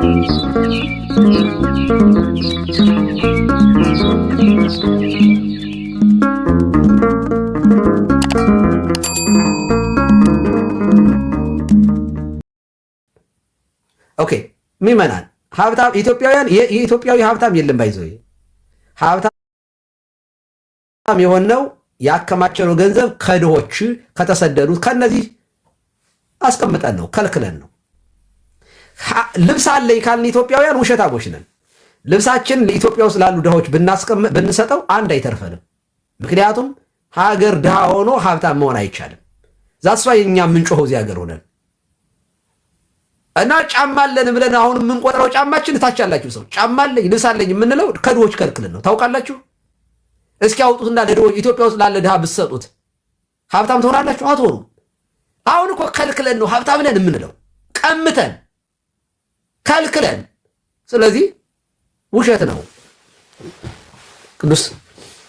ኦኬ ምዕመናን ሀብታም ኢትዮጵያውያን የኢትዮጵያዊ ሀብታም የለም ባይዘው ሀብታም የሆነው ያከማቸነው ገንዘብ ከድሆች ከተሰደዱት ከነዚህ አስቀምጠን ነው ከልክለን ነው። ልብስ አለኝ ካልን ኢትዮጵያውያን ውሸታሞች ነን። ልብሳችን ለኢትዮጵያ ውስጥ ላሉ ድሆች ብንሰጠው አንድ አይተርፈንም። ምክንያቱም ሀገር ድሃ ሆኖ ሀብታም መሆን አይቻልም። ዛሷ የኛ የምንጮኸው እዚህ ሀገር ሆነን እና ጫማ አለን ብለን አሁን የምንቆጥረው ጫማችን ታች ያላችሁ ሰው ጫማ አለኝ ልብስ አለኝ የምንለው ከድሆች ከልክለን ነው። ታውቃላችሁ? እስኪ አውጡትና ለድሆች ኢትዮጵያ ውስጥ ላለ ድሃ ብትሰጡት ሀብታም ትሆናላችሁ? አትሆኑም። አሁን እኮ ከልክለን ነው ሀብታም ነን የምንለው፣ ቀምተን ከልክለን። ስለዚህ ውሸት ነው። ቅዱስ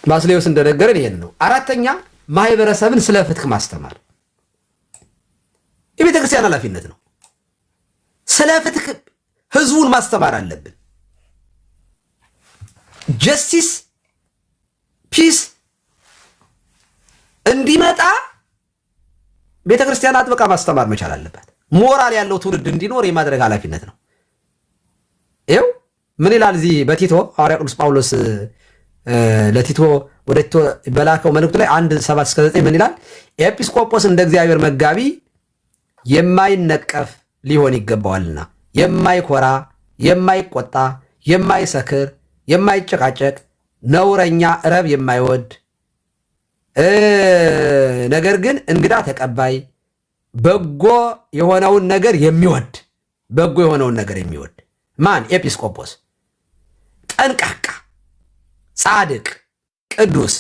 ባስልዮስ እንደነገረን ይሄን ነው። አራተኛ ማህበረሰብን ስለ ፍትህ ማስተማር የቤተ ክርስቲያን ኃላፊነት ነው። ስለ ፍትህ ህዝቡን ማስተማር አለብን። ጀስቲስ ፒስ እንዲመጣ ቤተ ክርስቲያን አጥብቃ ማስተማር መቻል አለባት። ሞራል ያለው ትውልድ እንዲኖር የማድረግ ኃላፊነት ነው። ይኸው ምን ይላል እዚህ በቲቶ ሐዋርያ ቅዱስ ጳውሎስ ለቲቶ ወደ ቲቶ በላከው መልእክቱ ላይ 1:7-9 ምን ይላል? ኤጲስቆጶስ እንደ እግዚአብሔር መጋቢ የማይነቀፍ ሊሆን ይገባዋልና የማይኮራ፣ የማይቆጣ፣ የማይሰክር፣ የማይጨቃጨቅ፣ ነውረኛ፣ ረብ የማይወድ ነገር ግን እንግዳ ተቀባይ፣ በጎ የሆነውን ነገር የሚወድ ማን? ኤጲስቆጶስ። ጠንቃቃ፣ ጻድቅ፣ ቅዱስ፣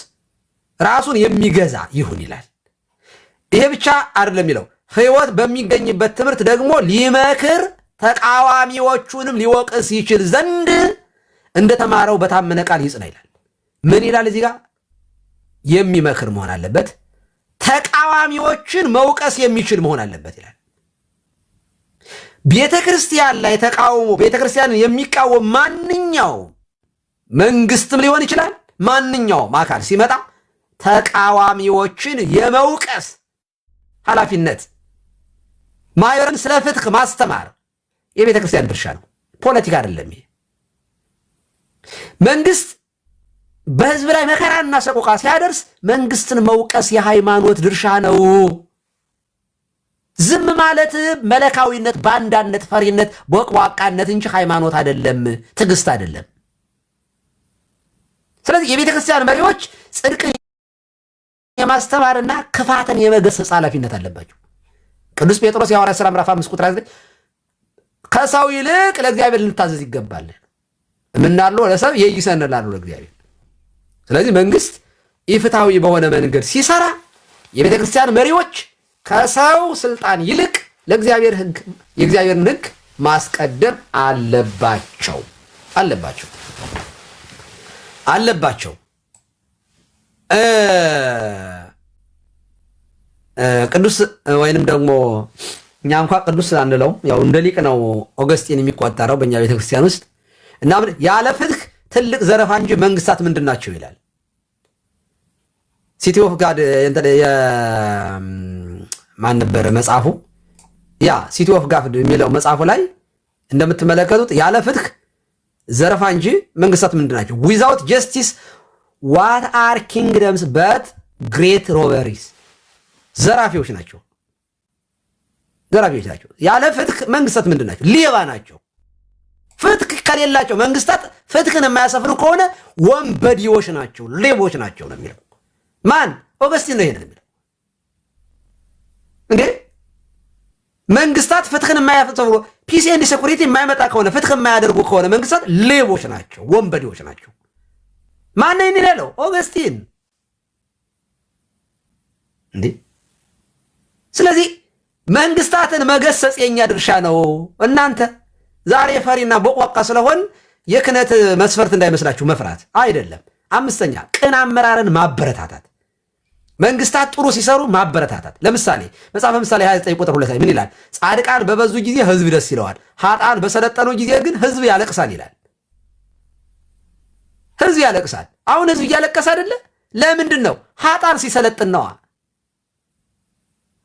ራሱን የሚገዛ ይሁን ይላል። ይሄ ብቻ አይደለም የሚለው ሕይወት በሚገኝበት ትምህርት ደግሞ ሊመክር ተቃዋሚዎቹንም ሊወቅስ ይችል ዘንድ እንደተማረው በታመነ ቃል ይጽና ይላል። ምን ይላል እዚህ ጋር? የሚመክር መሆን አለበት፣ ተቃዋሚዎችን መውቀስ የሚችል መሆን አለበት ይላል። ቤተ ክርስቲያን ላይ ተቃውሞ ቤተ ክርስቲያንን የሚቃወም ማንኛውም መንግስትም ሊሆን ይችላል ማንኛውም አካል ሲመጣ ተቃዋሚዎችን የመውቀስ ኃላፊነት ማህበርን ስለ ፍትህ ማስተማር የቤተ ክርስቲያን ድርሻ ነው። ፖለቲካ አይደለም። ይሄ መንግስት በህዝብ ላይ መከራና ሰቆቃ ሲያደርስ መንግስትን መውቀስ የሃይማኖት ድርሻ ነው። ዝም ማለት መለካዊነት፣ ባንዳነት፣ ፈሪነት፣ ቦቅቧቃነት እንጂ ሃይማኖት አይደለም፣ ትዕግስት አይደለም። ስለዚህ የቤተ ክርስቲያን መሪዎች ጽድቅን የማስተማርና ክፋትን የመገሰጽ ኃላፊነት አለባቸው። ቅዱስ ጴጥሮስ የሐዋርያት ሥራ ምዕራፍ 5:9 ከሰው ይልቅ ለእግዚአብሔር ልንታዘዝ ይገባል እምናለው ለሰው ይይሰንላሉ ለእግዚአብሔር። ስለዚህ መንግስት ኢፍትሐዊ በሆነ መንገድ ሲሰራ የቤተ ክርስቲያን መሪዎች ከሰው ስልጣን ይልቅ ለእግዚአብሔር ሕግ የእግዚአብሔርን ሕግ ማስቀደም አለባቸው። ቅዱስ ወይንም ደግሞ እኛ እንኳ ቅዱስ አንለው ያው እንደ ሊቅ ነው ኦገስቲን የሚቆጠረው በእኛ ቤተክርስቲያን ውስጥ እና ያለ ፍትህ ትልቅ ዘረፋ እንጂ መንግስታት ምንድን ናቸው ይላል። ሲቲ ኦፍ ጋድ ማን ነበር መጽሐፉ? ያ ሲቲ ኦፍ ጋድ የሚለው መጽሐፉ ላይ እንደምትመለከቱት ያለ ፍትህ ዘረፋ እንጂ መንግስታት ምንድን ናቸው? ዊዛውት ጀስቲስ ዋት አር ኪንግደምስ በት ግሬት ሮበሪስ። ዘራፊዎች ናቸው። ያለ ፍትህ መንግስታት ምንድን ናቸው? ሌባ ናቸው። ፍትህ ከሌላቸው መንግስታት ፍትህን የማያሰፍሩ ከሆነ ወንበዴዎች ናቸው፣ ሌቦች ናቸው ነው የሚለው ማን? ኦገስቲን ነው ይሄን የሚለው። እንዴ መንግስታት ፍትህን የማያሰፍሩ ፒስ ኤንድ ሴኩሪቲ የማይመጣ ከሆነ ፍትህ የማያደርጉ ከሆነ መንግስታት ሌቦች ናቸው፣ ወንበዴዎች ናቸው። ማን ነው ይሄን ያለው? ኦገስቲን። እንዴ ስለዚህ መንግስታትን መገሰጽ የኛ ድርሻ ነው። እናንተ ዛሬ ፈሪና ቦቋቃ ስለሆን የክህነት መስፈርት እንዳይመስላችሁ መፍራት አይደለም። 5ኛ ቅን አመራርን ማበረታታት። መንግስታት ጥሩ ሲሰሩ ማበረታታት። ለምሳሌ መጽሐፈ ምሳሌ 29 ቁጥር 2 ላይ ምን ይላል? ጻድቃን በበዙ ጊዜ ህዝብ ደስ ይለዋል፣ ኃጥአን በሰለጠኑ ጊዜ ግን ህዝብ ያለቅሳል ይላል። ህዝብ ያለቅሳል። አሁን ህዝብ እያለቀሰ አይደለ? ለምንድን ነው? ኃጥአን ሲሰለጥን ነዋ።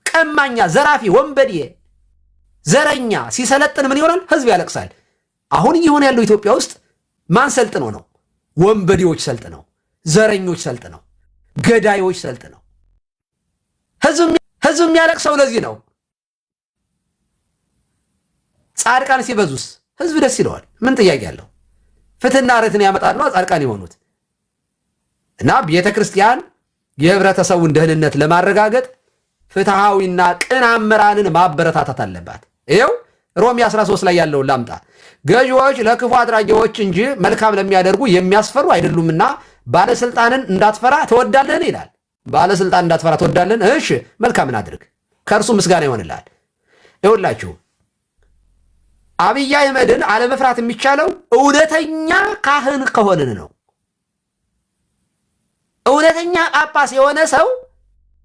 ቀማኛ፣ ዘራፊ፣ ወንበዴ፣ ዘረኛ ሲሰለጥን ምን ይሆናል? ህዝብ ያለቅሳል። አሁን እየሆነ ያለው ኢትዮጵያ ውስጥ ማን ሰልጥኖ ነው? ወንበዴዎች ሰልጥነው፣ ዘረኞች ሰልጥነው፣ ገዳዮች ሰልጥነው። ህዝብ የሚያለቅሰው ለዚህ ነው። ጻድቃን ሲበዙስ ህዝብ ደስ ይለዋል። ምን ጥያቄ አለው? ፍትህና ርትዕን ያመጣሉ ጻድቃን የሆኑት እና ቤተ ክርስቲያን የህብረተሰቡን ደህንነት ለማረጋገጥ ፍትሃዊና ቅን አመራርን ማበረታታት አለባት። ይኸው ሮሜ 13 ላይ ያለውን ላምጣ። ገዢዎች ለክፉ አድራጊዎች እንጂ መልካም ለሚያደርጉ የሚያስፈሩ አይደሉምና ባለስልጣንን እንዳትፈራ ትወዳለህን ይላል። ባለስልጣን እንዳትፈራ ትወዳለህን? እሺ መልካምን አድርግ፣ ከእርሱ ምስጋና ይሆንልሃል። ይኸውላችሁ አብይ አህመድን አለመፍራት የሚቻለው እውነተኛ ካህን ከሆንን ነው። እውነተኛ ጳጳስ የሆነ ሰው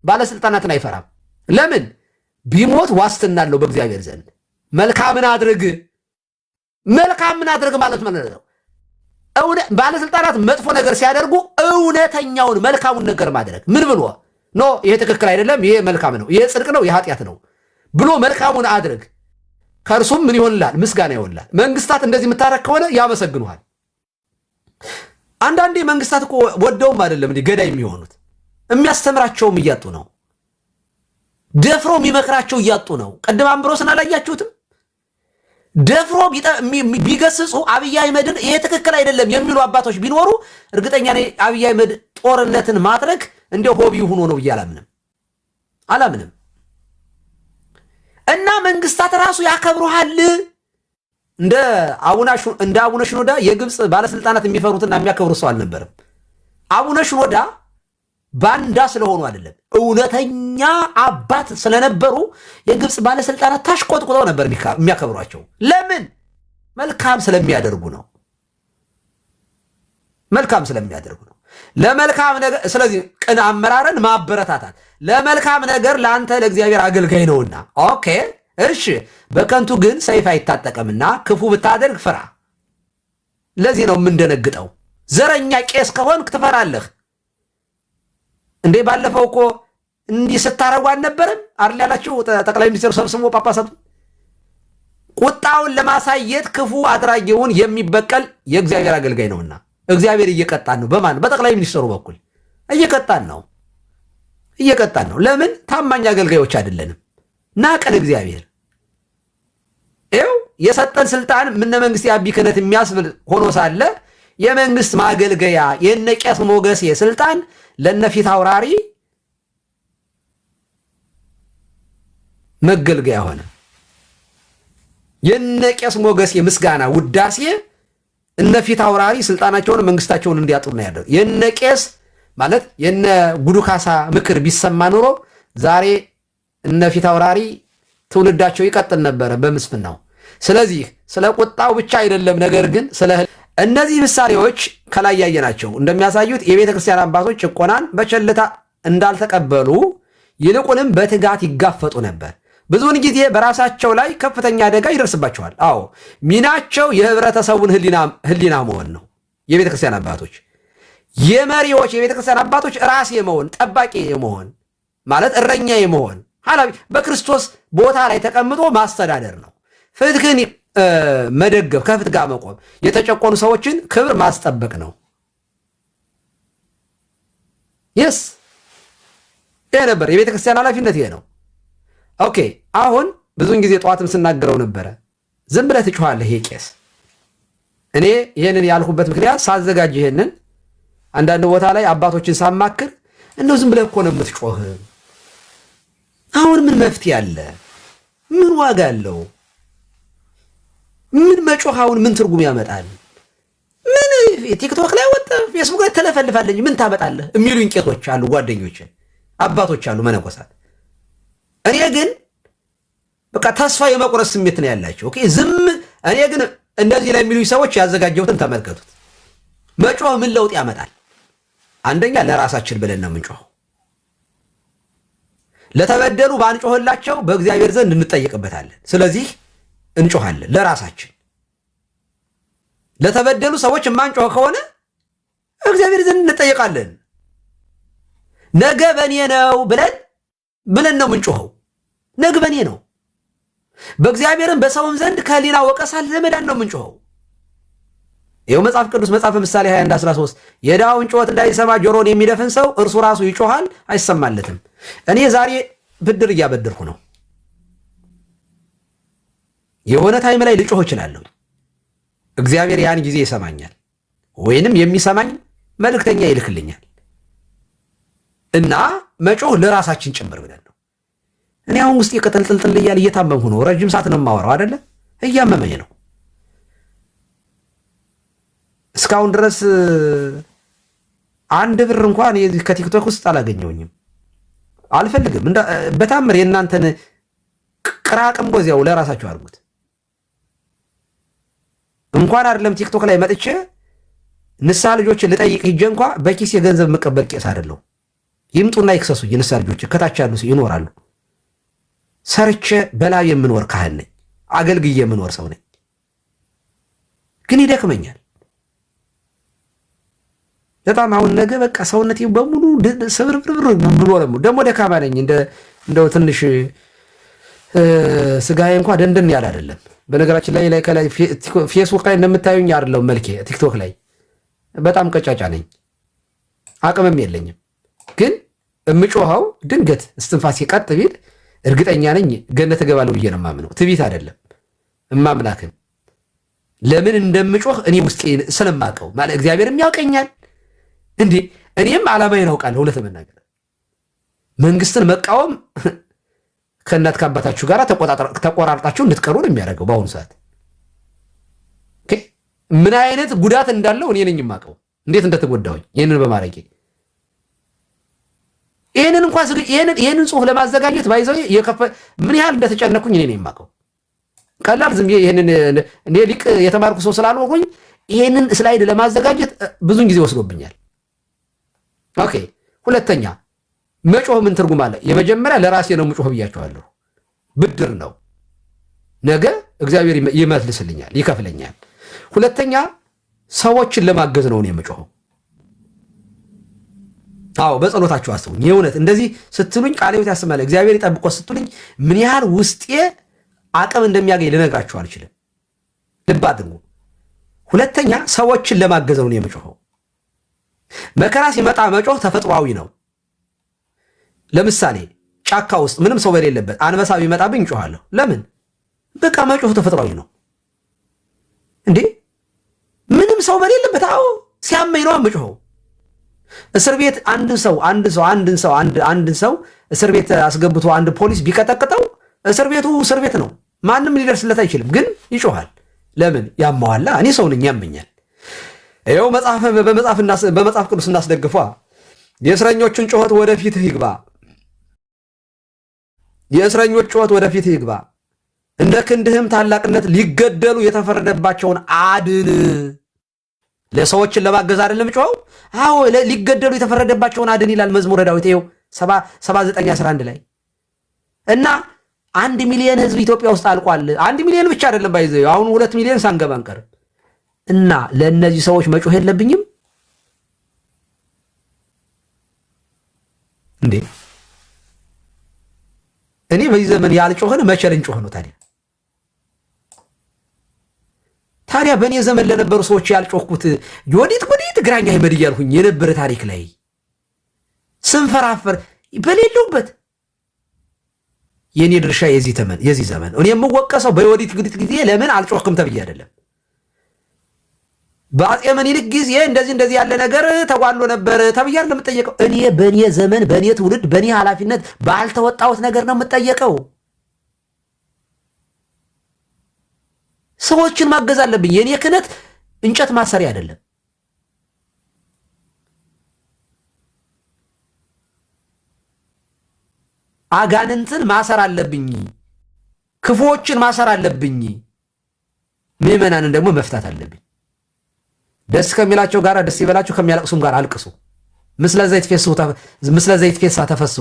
ባለስልጣናትን አይፈራም። ለምን? ቢሞት ዋስትና አለው በእግዚአብሔር ዘንድ። መልካምን አድርግ። መልካምን አድርግ ማለት ነው ባለስልጣናት መጥፎ ነገር ሲያደርጉ እውነተኛውን መልካሙን ነገር ማድረግ። ምን ብሎ ኖ ይሄ ትክክል አይደለም፣ ይሄ መልካም ነው፣ ይሄ ጽድቅ ነው፣ ይሄ ኃጢአት ነው ብሎ መልካሙን አድርግ። ከእርሱም ምን ይሆንላል? ምስጋና ይሆንላል። መንግስታት እንደዚህ የምታረግ ከሆነ ያመሰግኑሃል። አንዳንዴ መንግስታት እኮ ወደውም አይደለም እንዲህ ገዳይ የሚሆኑት፣ የሚያስተምራቸውም እያጡ ነው። ደፍሮ የሚመክራቸው እያጡ ነው። ቅድም አምብሮስን አላያችሁትም? ደፍሮ ቢገስጹ አብይ አህመድን ይሄ ትክክል አይደለም የሚሉ አባቶች ቢኖሩ እርግጠኛ ነኝ አብይ አህመድ ጦርነትን ማድረግ እንደ ሆቢ ሆኖ ነው ብዬ አላምንም። እና መንግስታት ራሱ ያከብሩሃል። እንደ አቡነ ሽኖዳ የግብፅ ባለስልጣናት የሚፈሩትና የሚያከብሩ ሰው አልነበረም። አቡነ ሽኖዳ ባንዳ ስለሆኑ አይደለም፣ እውነተኛ አባት ስለነበሩ የግብፅ ባለስልጣናት ታሽቆጥቁጠው ነበር የሚያከብሯቸው። ለምን? መልካም ስለሚያደርጉ ነው። መልካም ስለሚያደርጉ ነው። ለመልካም ነገር ስለዚህ ቅን አመራርን ማበረታታት ለመልካም ነገር ለአንተ ለእግዚአብሔር አገልጋይ ነውና። ኦኬ እሺ፣ በከንቱ ግን ሰይፍ አይታጠቅምና ክፉ ብታደርግ ፍራ። ለዚህ ነው የምንደነግጠው። ዘረኛ ቄስ ከሆንክ ትፈራለህ እንዴ? ባለፈው እኮ እንዲህ ስታረጉ አልነበረም አይደል ያላችሁ? ጠቅላይ ሚኒስትሩ ሰብስቦ ጳጳሳቱ ቁጣውን ለማሳየት ክፉ አድራጊውን የሚበቀል የእግዚአብሔር አገልጋይ ነውና እግዚአብሔር እየቀጣን ነው። በማን? በጠቅላይ ሚኒስትሩ በኩል እየቀጣን ነው። ለምን? ታማኝ አገልጋዮች አይደለንም። ናቀን እግዚአብሔር። ይኸው የሰጠን ስልጣን ምነ መንግስት የአቢ ክህነት የሚያስብል ሆኖ ሳለ የመንግስት ማገልገያ የነ ቄስ ሞገሴ ስልጣን ለነፊት አውራሪ መገልገያ ሆነ። የነ ቄስ ሞገሴ ምስጋና ውዳሴ እነፊት አውራሪ ስልጣናቸውን መንግስታቸውን እንዲያጡ ነው ያደረገው። የነ ቄስ ማለት የነ ጉዱ ካሳ ምክር ቢሰማ ኑሮ ዛሬ እነፊት አውራሪ ትውልዳቸው ይቀጥል ነበረ በምስፍናው። ስለዚህ ስለ ቁጣው ብቻ አይደለም፣ ነገር ግን ስለ እነዚህ ምሳሌዎች ከላይ ያየናቸው እንደሚያሳዩት የቤተ ክርስቲያን አባቶች ጭቆናን በቸልታ እንዳልተቀበሉ ይልቁንም በትጋት ይጋፈጡ ነበር። ብዙውን ጊዜ በራሳቸው ላይ ከፍተኛ አደጋ ይደርስባቸዋል። አዎ ሚናቸው የህብረተሰቡን ህሊና መሆን ነው። የቤተ ክርስቲያን አባቶች የመሪዎች የቤተ ክርስቲያን አባቶች ራስ የመሆን ጠባቂ የመሆን ማለት እረኛ የመሆን ኃላፊ በክርስቶስ ቦታ ላይ ተቀምጦ ማስተዳደር ነው። ፍትህን መደገፍ፣ ከፍትህ ጋር መቆም፣ የተጨቆኑ ሰዎችን ክብር ማስጠበቅ ነው። ይህ ነበር የቤተ ክርስቲያን ኃላፊነት፣ ይሄ ነው። ኦኬ አሁን ብዙውን ጊዜ ጠዋትም ስናገረው ነበረ፣ ዝም ብለህ ትጮኻለህ። ይሄ ቄስ እኔ ይሄንን ያልኩበት ምክንያት ሳዘጋጅ ይሄንን አንዳንድ ቦታ ላይ አባቶችን ሳማክር እንደው ዝም ብለህ እኮ ነው የምትጮህ። አሁን ምን መፍትሄ አለ? ምን ዋጋ አለው? ምን መጮህ አሁን ምን ትርጉም ያመጣል? ምን ቲክቶክ ላይ ወጣ ፌስቡክ ላይ ተለፈልፋለኝ ምን ታመጣለህ የሚሉኝ ቄሶች አሉ፣ ጓደኞች አባቶች አሉ፣ መነኮሳት። እኔ ግን በቃ ተስፋ የመቁረጥ ስሜት ነው ያላቸው። ኦኬ ዝም እኔ ግን እንደዚህ ላይ የሚሉኝ ሰዎች ያዘጋጀሁትን ተመልከቱት። መጮህ ምን ለውጥ ያመጣል? አንደኛ ለራሳችን ብለን ነው የምንጮኸው። ለተበደሉ ባንጮህላቸው በእግዚአብሔር ዘንድ እንጠየቅበታለን። ስለዚህ እንጮሃለን ለራሳችን። ለተበደሉ ሰዎች የማንጮህ ከሆነ እግዚአብሔር ዘንድ እንጠየቃለን። ነገ በኔ ነው ብለን ነው የምንጮኸው። ነገ በኔ ነው። በእግዚአብሔርም በሰውም ዘንድ ከህሊና ወቀሳ ለመዳን ነው የምንጮኸው። ይኸው መጽሐፍ ቅዱስ መጽሐፈ ምሳሌ 21:13 የድሃውን ጩኸት እንዳይሰማ ጆሮን የሚደፍን ሰው እርሱ ራሱ ይጮሃል አይሰማለትም። እኔ ዛሬ ብድር እያበደርኩ ነው። የሆነ ታይም ላይ ልጮህ እችላለሁ። እግዚአብሔር ያን ጊዜ ይሰማኛል፣ ወይንም የሚሰማኝ መልእክተኛ ይልክልኛል። እና መጮህ ለራሳችን ጭምር ብለን ነው። እኔ አሁን ውስጥ የቀጠልጥልጥል እያለ እየታመምሁ ነው። ረጅም ሰዓት ነው የማወራው አይደለ? እያመመኝ ነው። እስካሁን ድረስ አንድ ብር እንኳን ከቲክቶክ ውስጥ አላገኘውኝም። አልፈልግም። በታምር የእናንተን ቅራቅም ጎዚያው ለራሳችሁ አድርጉት። እንኳን አይደለም ቲክቶክ ላይ መጥቼ ንስሐ ልጆችን ልጠይቅ ሂጄ እንኳ በኪስ የገንዘብ መቀበል ቄስ አይደለሁ። ይምጡና ይክሰሱኝ። ንስሐ ልጆች ከታች ያሉ ይኖራሉ። ሰርቼ በላይ የምኖር ካህን ነኝ። አገልግዬ የምኖር ሰው ነኝ። ግን ይደክመኛል በጣም። አሁን ነገ በቃ ሰውነቴ በሙሉ ስብርብር ብሎ ደግሞ ደካማ ነኝ። እንደው ትንሽ ስጋዬ እንኳ ደንደን ያለ አይደለም። በነገራችን ላይ ከላይ ፌስቡክ ላይ እንደምታዩኝ አይደለም መልኬ። ቲክቶክ ላይ በጣም ቀጫጫ ነኝ፣ አቅምም የለኝም። ግን እምጮኸው ድንገት እስትንፋሴ ቀጥ ቢል እርግጠኛ ነኝ ገነት እገባለሁ ብዬ ነው የማምነው። ትዕቢት አይደለም እማምላክን ለምን እንደምጮህ እኔ ውስጤ ስለማውቀው ማለት እግዚአብሔርም ያውቀኛል። እንዴ እኔም ዓላማዬን አውቃለሁ። እውነት ለመናገር መንግስትን መቃወም ከእናት ከአባታችሁ ጋር ተቆራርጣችሁ እንድትቀሩ ነው የሚያደርገው። በአሁኑ ሰዓት ምን አይነት ጉዳት እንዳለው እኔ ነኝ የማውቀው፣ እንዴት እንደተጎዳሁኝ ይህንን በማድረጌ። ይህንን ጽሁፍ ለማዘጋጀት ባይዘው ምን ያህል እንደተጨነኩኝ እኔ ነኝ የማውቀው። ቀላል ዝም ይህንን እኔ ሊቅ የተማርኩ ሰው ስላልሆንኩኝ ይህንን ስላይድ ለማዘጋጀት ብዙን ጊዜ ወስዶብኛል። ኦኬ። ሁለተኛ መጮህ ምን ትርጉም አለ? የመጀመሪያ ለራሴ ነው የምጮህ ብያቸዋለሁ። ብድር ነው። ነገ እግዚአብሔር ይመልስልኛል፣ ይከፍለኛል። ሁለተኛ ሰዎችን ለማገዝ ነው የምጮኸው። አዎ በጸሎታችሁ አስቡኝ። የእውነት እንደዚህ ስትሉኝ ቃለ ሕይወት ያሰማል እግዚአብሔር ይጠብቆ ስትሉኝ ምን ያህል ውስጤ አቅም እንደሚያገኝ ልነግራችሁ አልችልም። ልብ አድርጉ። ሁለተኛ ሰዎችን ለማገዝ ነው የምጮኸው። መከራ ሲመጣ መጮህ ተፈጥሯዊ ነው። ለምሳሌ ጫካ ውስጥ ምንም ሰው በሌለበት አንበሳ ቢመጣብኝ እጮሃለሁ። ለምን? በቃ መጮህ ተፈጥሯዊ ነው። እንዴ ምንም ሰው በሌለበት አዎ ሲያመኝ ነው የምጮኸው። እስር ቤት አንድን ሰው እስር ቤት አስገብቶ አንድ ፖሊስ ቢቀጠቅጠው እስር ቤቱ እስር ቤት ነው። ማንም ሊደርስለት አይችልም፣ ግን ይጮሃል። ለምን? ያማዋላ። እኔ ሰው ነኝ፣ ያመኛል። ይኸው በመጽሐፍ ቅዱስ እናስደግፏ። የእስረኞቹን ጩኸት ወደፊትህ ይግባ፣ የእስረኞች ጩኸት ወደፊትህ ይግባ፣ እንደ ክንድህም ታላቅነት ሊገደሉ የተፈረደባቸውን አድን። ለሰዎችን ለማገዝ አይደለም ጮኸው። አዎ ሊገደሉ የተፈረደባቸውን አድን ይላል መዝሙረ ዳዊት ይኸው 79:11 ላይ። እና 1 ሚሊዮን ህዝብ ኢትዮጵያ ውስጥ አልቋል። 1 ሚሊዮን ብቻ አይደለም ባይዘው አሁን 2 ሚሊዮን ሳንገባ አንቀርም። እና ለእነዚህ ሰዎች መጮህ የለብኝም እንዴ? እኔ በዚህ ዘመን ያልጮህን መቼ ልንጮህ ነው ታዲያ? በእኔ ዘመን ለነበሩ ሰዎች ያልጮህኩት ዮዲት ጉዲት ግራኛ ይመድ እያልኩኝ የነበረ ታሪክ ላይ ስንፈራፈር በሌለውበት የኔ ድርሻ የዚህ ዘመን እኔ የምወቀሰው በዮዲት ጉዲት ጊዜ ለምን አልጮህክም ተብዬ አይደለም። በአፄ ምኒልክ ጊዜ እንደዚህ ያለ ነገር ተጓሎ ነበር ተብዬ አይደለም የምጠየቀው። እኔ በእኔ ዘመን በእኔ ትውልድ በእኔ ኃላፊነት ባልተወጣሁት ነገር ነው የምጠየቀው። ሰዎችን ማገዝ አለብኝ። የኔ ክህነት እንጨት ማሰሪያ አይደለም። አጋንንትን ማሰር አለብኝ፣ ክፉዎችን ማሰር አለብኝ፣ ምዕመናንን ደግሞ መፍታት አለብኝ። ደስ ከሚላቸው ጋር ደስ ይበላችሁ፣ ከሚያለቅሱም ጋር አልቅሱ። ምስለ ዘይት ፌሳ ተፈሱ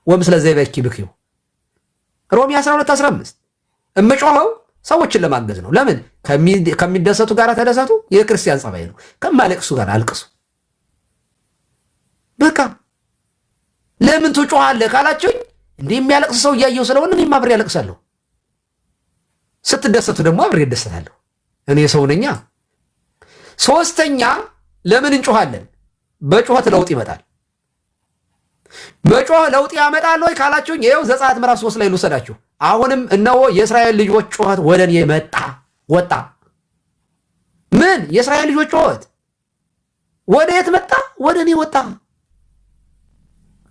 ወምስለ ዘይበኪ ብክዩ ሮሜ 12:15 እምጮኸው ሰዎችን ለማገዝ ነው። ለምን? ከሚደሰቱ ጋር ተደሰቱ፣ የክርስቲያን ጸባይ ነው። ከማለቅሱ ጋር አልቅሱ። በቃ ለምን ትጮኻለህ ካላችሁኝ እንዲህ የሚያለቅስ ሰው እያየሁ ስለሆነ እኔም አብሬ ያለቅሳለሁ። ስትደሰቱ ደግሞ አብሬ እደሰታለሁ። እኔ ሰው ነኛ። ሶስተኛ ለምን እንጮኻለን? በጩኸት ለውጥ ይመጣል። በጮህ ለውጥ ያመጣል ወይ ካላችሁኝ ይኸው ዘጸአት ምዕራፍ 3 ላይ ልውሰዳችሁ። አሁንም እነሆ የእስራኤል ልጆች ጩኸት ወደ እኔ ወጣ። ምን? የእስራኤል ልጆች ጩኸት ወደ የት መጣ? ወደ እኔ ወጣ።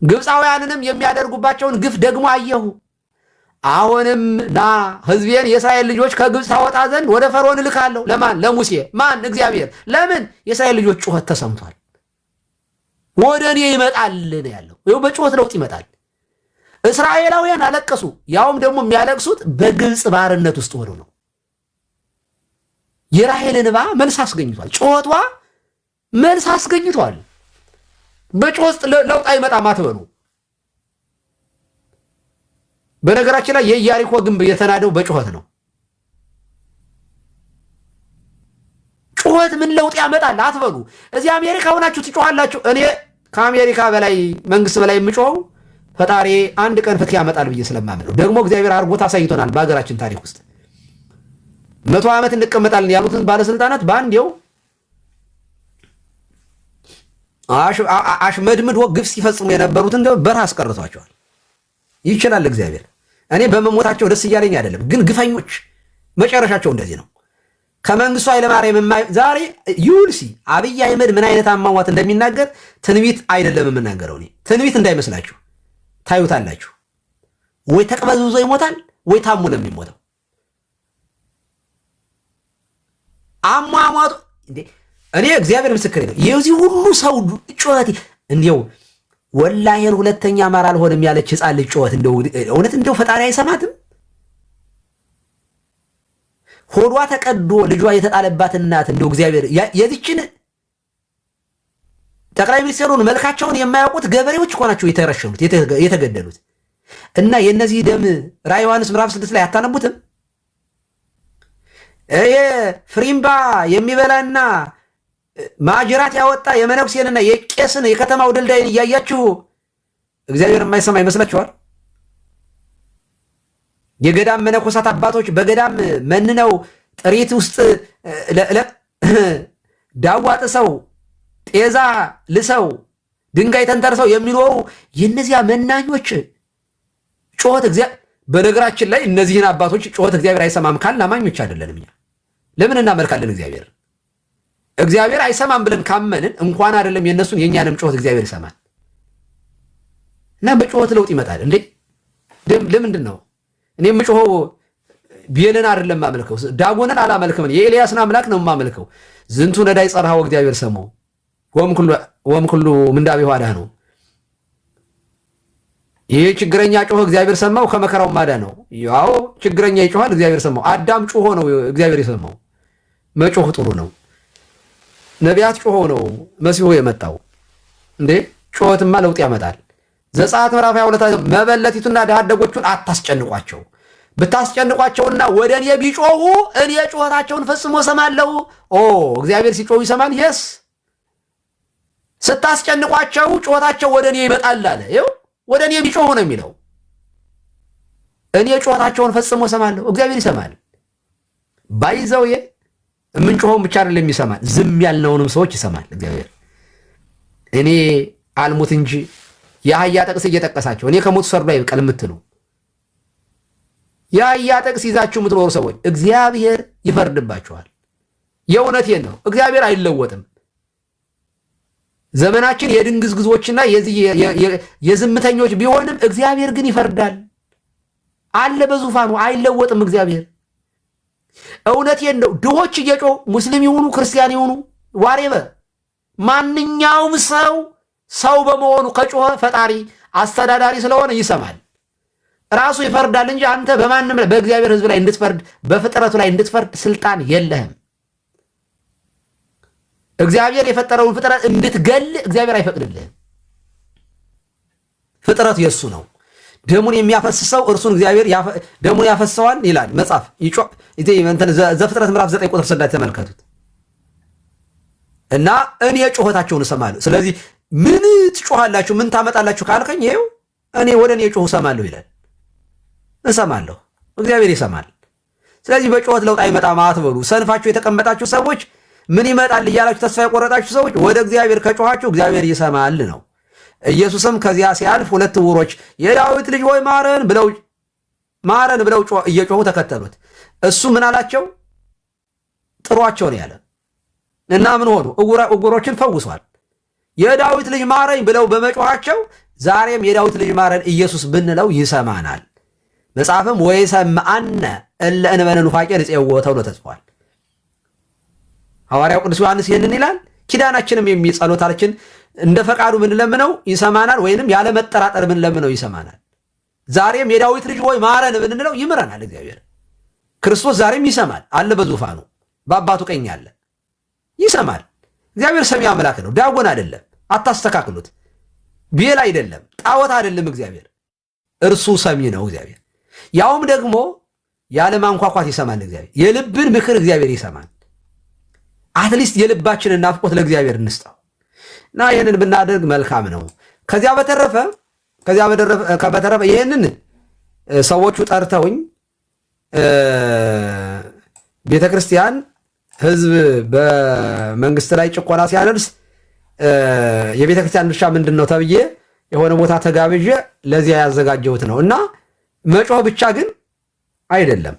ግብፃውያንንም የሚያደርጉባቸውን ግፍ ደግሞ አየሁ። አሁንም ና ሕዝቤን የእስራኤል ልጆች ከግብፅ ታወጣ ዘንድ ወደ ፈርዖን እልካለሁ። ለማን? ለሙሴ። ማን? እግዚአብሔር። ለምን? የእስራኤል ልጆች ጩኸት ተሰምቷል፣ ወደ እኔ ይመጣል ነው ያለው። ይኸው በጩኸት ለውጥ ይመጣል። እስራኤላውያን አለቀሱ። ያውም ደግሞ የሚያለቅሱት በግብፅ ባርነት ውስጥ ሆነው ነው። የራሔልን እንባ መልስ አስገኝቷል። ጩኸቷ መልስ አስገኝቷል። በጩኸት ለውጥ አይመጣም አትበሉ። በነገራችን ላይ የኢያሪኮ ግንብ የተናደው በጩኸት ነው። ጩኸት ምን ለውጥ ያመጣል አትበሉ። እዚህ አሜሪካ ሆናችሁ ትጮኻላችሁ። እኔ ከአሜሪካ በላይ መንግስት በላይ የምጮኸው ፈጣሪ አንድ ቀን ፍትህ ያመጣል ብዬ ስለማምን ነው። ደግሞ እግዚአብሔር አድርጎት አሳይቶናል። በሀገራችን ታሪክ ውስጥ 100 ዓመት እንቀመጣለን ያሉትን ባለስልጣናት በአንዴው አሽመድምዶ ግፍ ሲፈጽሙ የነበሩትን በረሃ አስቀርቷቸዋል። ይችላል እግዚአብሔር። እኔ በመሞታቸው ደስ እያለኝ አይደለም፣ ግን ግፈኞች መጨረሻቸው እንደዚህ ነው። ከመንግስቱ ኃይለማርያም ዛሬ ዩልሲ አብይ አህመድ ምን አይነት አሟሟት እንደሚናገር ትንቢት አይደለም የምናገረው። እኔ ትንቢት እንዳይመስላችሁ ታዩታላችሁ። ወይ ተቅበዝብዞ ይሞታል፣ ወይ ታሞ ነው የሚሞተው። አሟሟቱ እንዴ! እኔ እግዚአብሔር ምስክሬ ነው። የዚህ ሁሉ ሰው ጩኸት እንዲው ወላሂን ሁለተኛ አማራ አልሆንም ያለች ህፃን ልጅ ጩኸት እንደው እውነት እንደው ፈጣሪ አይሰማትም? ሆዷ ተቀዶ ልጇ የተጣለባት እናት እንደው እግዚአብሔር የዚችን ጠቅላይ ሚኒስትሩን መልካቸውን የማያውቁት ገበሬዎች እኮ ናቸው የተረሸኑት የተገደሉት። እና የነዚህ ደም ራዕየ ዮሐንስ ምዕራፍ 6 ላይ አታነቡትም? ይሄ ፍሪምባ የሚበላና ማጅራት ያወጣ የመነኩሴንና የቄስን የከተማው ድልዳይን እያያችሁ እግዚአብሔር የማይሰማ ይመስላችኋል? የገዳም መነኮሳት አባቶች በገዳም መንነው ጥሪት ውስጥ ዳዋ ጥሰው ጤዛ ልሰው ድንጋይ ተንተርሰው የሚኖሩ የእነዚያ መናኞች ጩኸት በነገራችን ላይ እነዚህን አባቶች ጩኸት እግዚአብሔር አይሰማም ካልን አማኞች አይደለንም። እኛ ለምን እናመልካለን? እግዚአብሔር አይሰማም ብለን ካመንን እንኳን አይደለም የእነሱን የእኛንም ጩኸት እግዚአብሔር ይሰማል። እና በጩኸት ለውጥ ይመጣል እንዴ! ለምንድን ነው እኔ የምጮኸው? ቤልን አይደለም የማመልከው፣ ዳጎንን አላመልክም። የኤልያስን አምላክ ነው የማመልከው። ዝንቱ ነዳይ ጸርሃው እግዚአብሔር ሰማው ወም ኩሉ ምንዳቤ ኋላ ነው። ይህ ችግረኛ ጮኸ፣ እግዚአብሔር ሰማው፣ ከመከራው ማዳ ነው። ያው ችግረኛ ይጮኻል፣ እግዚአብሔር ሰማው። አዳም ጮሆ ነው እግዚአብሔር የሰማው። መጮህ ጥሩ ነው። ነቢያት ጮሆ ነው መሲሁ የመጣው። እንዴ ጮኸትማ ለውጥ ያመጣል። ዘጸአት ምዕራፍ 22 መበለቲቱና ድሃ አደጎቹን አታስጨንቋቸው፣ ብታስጨንቋቸውና ወደ እኔ ቢጮሁ እኔ ጩኸታቸውን ፈጽሞ ሰማለሁ። እግዚአብሔር ሲጮሁ ይሰማል። የስ ስታስጨንቋቸው ጩኸታቸው ወደ እኔ ይመጣል አለ። ይኸው ወደ እኔ ቢጮሁ ነው የሚለው። እኔ ጩኸታቸውን ፈጽሞ ሰማለሁ። እግዚአብሔር ይሰማል። ባይዘው የምንጮኸውን ብቻ አይደለም ይሰማል፣ ዝም ያልነውንም ሰዎች ይሰማል እግዚአብሔር። እኔ አልሙት እንጂ የአህያ ጥቅስ እየጠቀሳቸው እኔ ከሞቱ ሰርዶ አይብቀል የምትሉ የአህያ ጥቅስ ይዛችሁ የምትኖሩ ሰዎች እግዚአብሔር ይፈርድባችኋል። የእውነቴን ነው። እግዚአብሔር አይለወጥም። ዘመናችን የድንግዝግዞችና የዝምተኞች ቢሆንም እግዚአብሔር ግን ይፈርዳል አለ በዙፋኑ። አይለወጥም እግዚአብሔር። እውነቴን ነው። ድሆች እየጮሁ ሙስሊም ይሁኑ ክርስቲያን ይሁኑ ዋሬበ ማንኛውም ሰው በመሆኑ ከጮኸ ፈጣሪ አስተዳዳሪ ስለሆነ ይሰማል፣ ራሱ ይፈርዳል እንጂ አንተ በማንም ላይ በእግዚአብሔር ሕዝብ ላይ እንድትፈርድ በፍጥረቱ ላይ እንድትፈርድ ስልጣን የለህም። እግዚአብሔር የፈጠረውን ፍጥረት እንድትገል እግዚአብሔር አይፈቅድልህም። ፍጥረቱ የሱ ነው። ደሙን የሚያፈስሰው እርሱን እግዚአብሔር ደሙን ያፈሰዋል ይላል መጽሐፍ። ዘፍጥረት ምዕራፍ 9 ቁጥር 6 ተመልከቱት። እና እኔ ጩኸታቸውን እሰማለሁ። ስለዚህ ምን ትጮኻላችሁ ምን ታመጣላችሁ ካልከኝ ይኸው እኔ ወደ እኔ ጮሁ እሰማለሁ ይላል። እሰማለሁ፣ እግዚአብሔር ይሰማል። ስለዚህ በጩኸት ለውጥ አይመጣም አትበሉ። ሰንፋችሁ የተቀመጣችሁ ሰዎች ምን ይመጣል እያላችሁ ተስፋ የቆረጣችሁ ሰዎች ወደ እግዚአብሔር ከጮኻችሁ እግዚአብሔር ይሰማል ነው። ኢየሱስም ከዚያ ሲያልፍ ሁለት ዕውሮች የዳዊት ልጅ ሆይ ማረን ብለው እየጮሁ ተከተሉት። እሱ ምን አላቸው? ጥሯቸው ነው ያለ እና ምን ሆኑ? ዕውሮችን ፈውሷል። የዳዊት ልጅ ማረኝ ብለው በመጮኻቸው ዛሬም የዳዊት ልጅ ማረን ኢየሱስ ብንለው ይሰማናል። መጽሐፍም ወይሰምዐነ እለ እንበለ ኑፋቄ ንፄውኦ ተብሎ ተጽፏል። ሐዋርያው ቅዱስ ዮሐንስ ይህንን ይላል። ኪዳናችንም ጸሎታችን እንደ ፈቃዱ ምንለምነው ይሰማናል፣ ወይንም ያለ መጠራጠር ምንለምነው ይሰማናል። ዛሬም የዳዊት ልጅ ሆይ ማረን ብንለው ይምረናል እግዚአብሔር። ክርስቶስ ዛሬም ይሰማል አለ፣ በዙፋኑ በአባቱ ቀኝ አለ፣ ይሰማል። እግዚአብሔር ሰሚ አምላክ ነው፣ ዳጎን አይደለም። አታስተካክሉት። ቤል አይደለም፣ ጣዖት አይደለም። እግዚአብሔር እርሱ ሰሚ ነው። እግዚአብሔር ያውም ደግሞ ያለ ማንኳኳት ይሰማል። እግዚአብሔር የልብን ምክር እግዚአብሔር ይሰማል። አትሊስት የልባችንን ናፍቆት ለእግዚአብሔር እንስጠው እና ይህንን ብናደርግ መልካም ነው። ከዚያ በተረፈ ይህንን ሰዎቹ ጠርተውኝ ቤተ ክርስቲያን ሕዝብ በመንግስት ላይ ጭቆና ሲያደርስ የቤተ ክርስቲያን ድርሻ ምንድን ነው ተብዬ የሆነ ቦታ ተጋብዤ ለዚያ ያዘጋጀሁት ነው እና መጮህ ብቻ ግን አይደለም።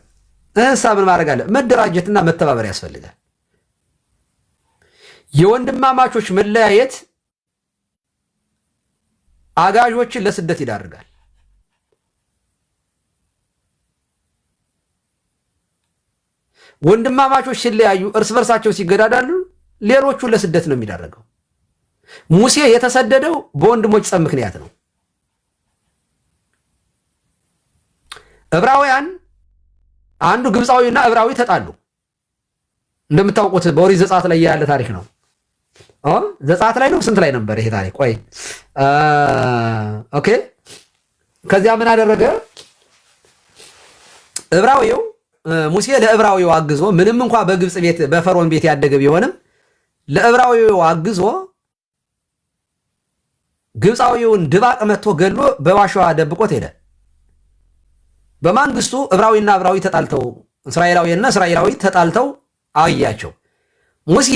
ምን ማድረግ አለ? መደራጀትና መተባበር ያስፈልጋል። የወንድማማቾች መለያየት አጋዦችን ለስደት ይዳርጋል። ወንድማማቾች ሲለያዩ እርስ በርሳቸው ሲገዳዳሉ ሌሎቹን ለስደት ነው የሚዳረገው። ሙሴ የተሰደደው በወንድሞች ጸብ ምክንያት ነው። ዕብራውያን አንዱ ግብፃዊና ዕብራዊ ተጣሉ። እንደምታውቁት በኦሪት ዘጸአት ላይ ያለ ታሪክ ነው። ዘጸአት ላይ ነው ስንት ላይ ነበር ይሄ ታሪክ? ቆይ ኦኬ። ከዚያ ምን አደረገ ዕብራዊው? ሙሴ ለዕብራዊው አግዞ ምንም እንኳ በግብፅ ቤት በፈርዖን ቤት ያደገ ቢሆንም ለዕብራዊው አግዞ ግብፃዊውን ድባቅ መጥቶ ገድሎ በዋሻዋ ደብቆት ሄደ። በማንግስቱ ዕብራዊና ዕብራዊ ተጣልተው እስራኤላዊና እስራኤላዊ ተጣልተው አያቸው። ሙሴ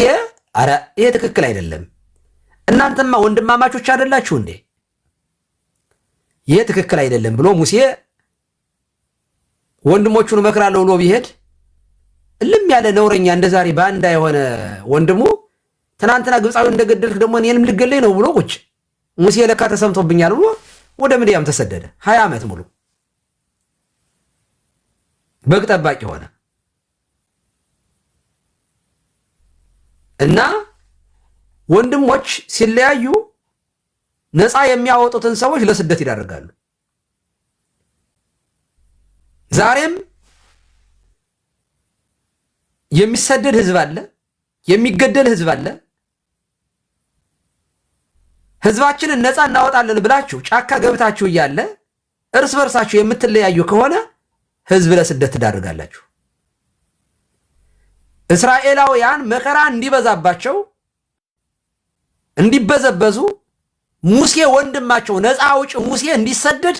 አረ ይሄ ትክክል አይደለም፣ እናንተማ ወንድማማቾች አይደላችሁ እንዴ? ይሄ ትክክል አይደለም ብሎ ሙሴ ወንድሞቹን መክራለሁ ብሎ ቢሄድ እልም ያለ ነውረኛ እንደ ዛሬ ባንዳ የሆነ ወንድሙ ትናንትና ግብፃዊ እንደገደልክ ደግሞ እኔንም ልገለኝ ነው ብሎ ቁጭ። ሙሴ ለካ ተሰምቶብኛል ብሎ ወደ ምድያም ተሰደደ። 20 ዓመት ሙሉ በግ ጠባቂ ሆነ እና ወንድሞች ሲለያዩ ነፃ የሚያወጡትን ሰዎች ለስደት ይዳርጋሉ። ዛሬም የሚሰደድ ህዝብ አለ፣ የሚገደል ህዝብ አለ። ህዝባችንን ነፃ እናወጣለን ብላችሁ ጫካ ገብታችሁ እያለ እርስ በርሳችሁ የምትለያዩ ከሆነ ህዝብ ለስደት ትዳርጋላችሁ። እስራኤላውያን መከራ እንዲበዛባቸው እንዲበዘበዙ ሙሴ ወንድማቸው ነፃ አውጭ ሙሴ እንዲሰደድ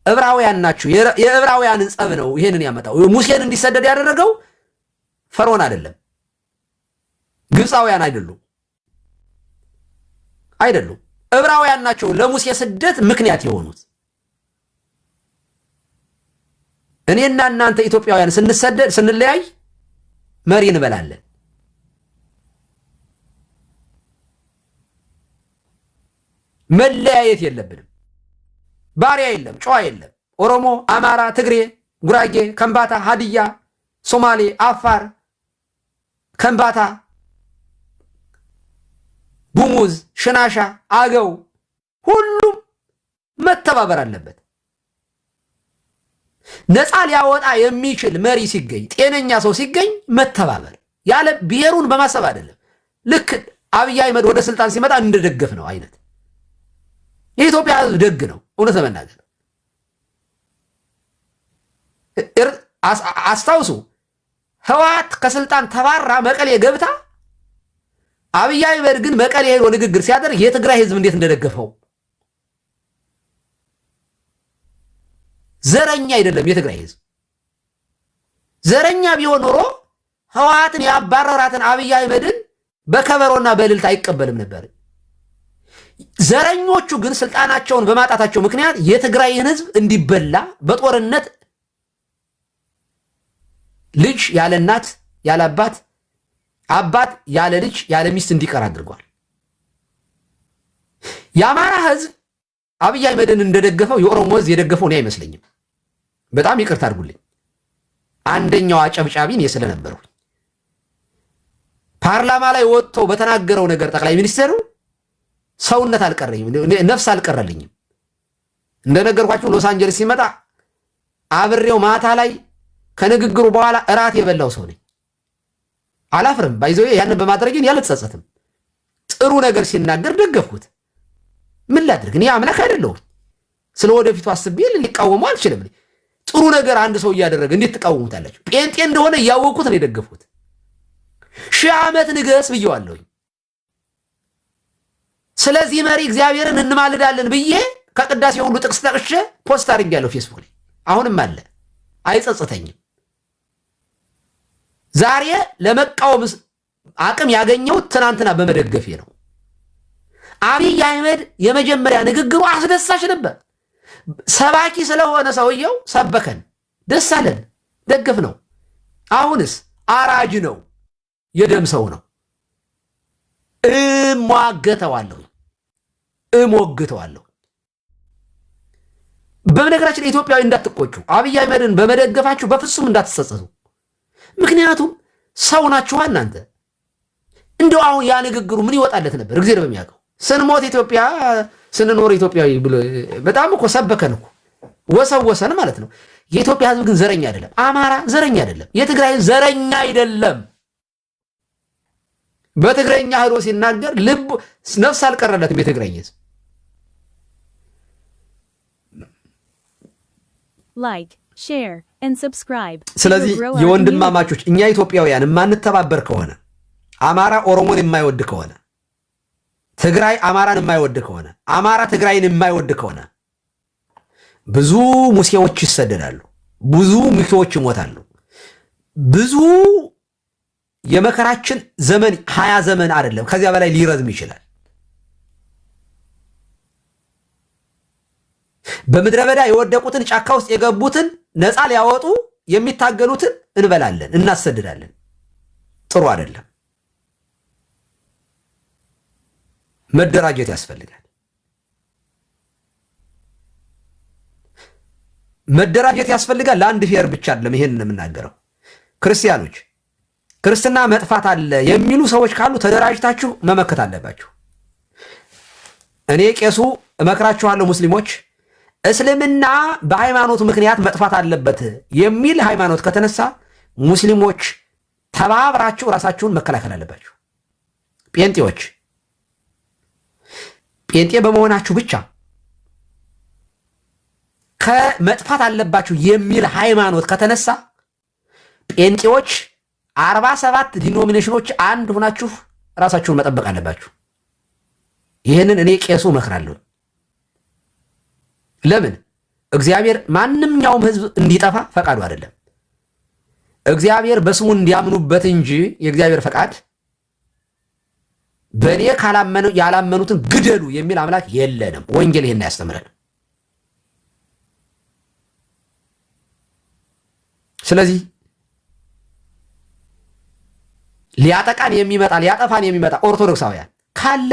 ዕብራውያን ናቸው። የዕብራውያንን ጸብ ነው ይሄንን ያመጣው። ሙሴን እንዲሰደድ ያደረገው ፈርዖን አይደለም፣ ግብፃውያን አይደሉም። ዕብራውያን ናቸው ለሙሴ ስደት ምክንያት የሆኑት። እኔና እናንተ ኢትዮጵያውያን ስንለያይ መሪ እንበላለን። መለያየት የለብንም። ባሪያ የለም፣ ጨዋ የለም። ኦሮሞ፣ አማራ፣ ትግሬ፣ ጉራጌ፣ ከምባታ፣ ሀዲያ፣ ሶማሌ፣ አፋር፣ ከምባታ፣ ጉሙዝ፣ ሽናሻ፣ አገው ሁሉም መተባበር አለበት። ነፃ ሊያወጣ የሚችል መሪ ሲገኝ፣ ጤነኛ ሰው ሲገኝ መተባበር ያለ ብሔሩን በማሰብ አይደለም። ልክ አብይ አህመድ ወደ ስልጣን ሲመጣ እንደደገፍ ነው አይነት። የኢትዮጵያ ሕዝብ ደግ ነው። እውነት ለመናገር አስታውሱ። ህወሓት ከስልጣን ተባራ መቀሌ ገብታ አብይ አህመድ ግን መቀሌ ሄዶ ንግግር ሲያደርግ የትግራይ ህዝብ እንዴት እንደደገፈው። ዘረኛ አይደለም የትግራይ ህዝብ። ዘረኛ ቢሆን ኖሮ ህወሓትን ያባረራትን አብይ አህመድን በከበሮና በእልልታ አይቀበልም ነበር። ዘረኞቹ ግን ስልጣናቸውን በማጣታቸው ምክንያት የትግራይን ህዝብ እንዲበላ በጦርነት ልጅ ያለ እናት ያለ አባት፣ አባት ያለ ልጅ ያለ ሚስት እንዲቀር አድርጓል። የአማራ ህዝብ አብይ አህመድን እንደደገፈው የኦሮሞ ህዝብ የደገፈው እኔ አይመስለኝም። በጣም ይቅርታ አድርጉልኝ። አንደኛው አጨብጫቢ እኔ ስለነበርኩ ፓርላማ ላይ ወጥቶ በተናገረው ነገር ጠቅላይ ሚኒስትሩ ሰውነት አልቀረኝም፣ ነፍስ አልቀረልኝም። እንደነገርኳችሁ ሎስ አንጀለስ ሲመጣ አብሬው ማታ ላይ ከንግግሩ በኋላ እራት የበላው ሰው ነኝ። አላፍርም። ባይዘው ያንን በማድረግን ያልተጸጸትም። ጥሩ ነገር ሲናገር ደገፍኩት። ምን ላድርግ? እኔ አምላክ አይደለሁም። ስለ ወደፊቱ አስቤ ሊቃወሙ አልችልም። ጥሩ ነገር አንድ ሰው እያደረገ እንዴት ትቃወሙታላችሁ? ጴንጤ እንደሆነ እያወቁት ነው የደገፍኩት። 1000 ዓመት ንገስ ብየዋለሁኝ። ስለዚህ መሪ እግዚአብሔርን እንማልዳለን ብዬ ከቅዳሴ ሁሉ ጥቅስ ጠቅሼ ፖስት አድርጌያለሁ ፌስቡክ ላይ። አሁንም አለ፣ አይጸጽተኝም። ዛሬ ለመቃወም አቅም ያገኘው ትናንትና በመደገፌ ነው። አብይ አህመድ የመጀመሪያ ንግግሩ አስደሳች ነበር። ሰባኪ ስለሆነ ሰውየው ሰበከን፣ ደስ አለን፣ ደገፍ ነው። አሁንስ አራጅ ነው፣ የደም ሰው ነው። እሟገተዋለሁ፣ እሞግተዋለሁ። በነገራችን ኢትዮጵያዊ እንዳትቆጩ፣ አብይ አህመድን በመደገፋችሁ በፍጹም እንዳትጸጸቱ። ምክንያቱም ሰው ናችኋ እናንተ። እንደው አሁን ያ ንግግሩ ምን ይወጣለት ነበር? እግዚአብሔር በሚያውቀው ስንሞት ኢትዮጵያ ስንኖር ኢትዮጵያዊ ብሎ በጣም እኮ ሰበከን እኮ ወሰወሰን ማለት ነው። የኢትዮጵያ ሕዝብ ግን ዘረኛ አይደለም። አማራ ዘረኛ አይደለም። የትግራይ ዘረኛ አይደለም። በትግረኛ ሄዶ ሲናገር ልብ ነፍስ አልቀረለትም የትግራይ ሕዝብ። ላይክ ሼር and subscribe። ስለዚህ የወንድማማቾች እኛ ኢትዮጵያውያን የማንተባበር ከሆነ አማራ ኦሮሞን የማይወድ ከሆነ ትግራይ አማራን የማይወድ ከሆነ አማራ ትግራይን የማይወድ ከሆነ ብዙ ሙሴዎች ይሰደዳሉ፣ ብዙ ሚስቶች ይሞታሉ። ብዙ የመከራችን ዘመን 20 ዘመን አይደለም ከዚያ በላይ ሊረዝም ይችላል። በምድረ በዳ የወደቁትን ጫካ ውስጥ የገቡትን ነፃ ሊያወጡ የሚታገሉትን እንበላለን፣ እናሰድዳለን። ጥሩ አይደለም። መደራጀት ያስፈልጋል። መደራጀት ያስፈልጋል። ለአንድ ፌር ብቻ አይደለም ይሄንን የምናገረው። ክርስቲያኖች ክርስትና መጥፋት አለ የሚሉ ሰዎች ካሉ ተደራጅታችሁ መመከት አለባችሁ። እኔ ቄሱ እመክራችኋለሁ። ሙስሊሞች እስልምና በሃይማኖቱ ምክንያት መጥፋት አለበት የሚል ሃይማኖት ከተነሳ ሙስሊሞች ተባብራችሁ ራሳችሁን መከላከል አለባችሁ። ጴንጤዎች ጴንጤ በመሆናችሁ ብቻ ከመጥፋት አለባችሁ የሚል ሃይማኖት ከተነሳ ጴንጤዎች 47 ዲኖሚኔሽኖች አንድ ሆናችሁ ራሳችሁን መጠበቅ አለባችሁ። ይህንን እኔ ቄሱ እመክራለሁ። ለምን? እግዚአብሔር ማንኛውም ህዝብ እንዲጠፋ ፈቃዱ አይደለም። እግዚአብሔር በስሙ እንዲያምኑበት እንጂ የእግዚአብሔር ፈቃድ በእኔ ያላመኑትን ግደሉ የሚል አምላክ የለንም። ወንጌል ይሄን ያስተምረን። ስለዚህ ሊያጠቃን የሚመጣ ሊያጠፋን የሚመጣ ኦርቶዶክሳውያን ካለ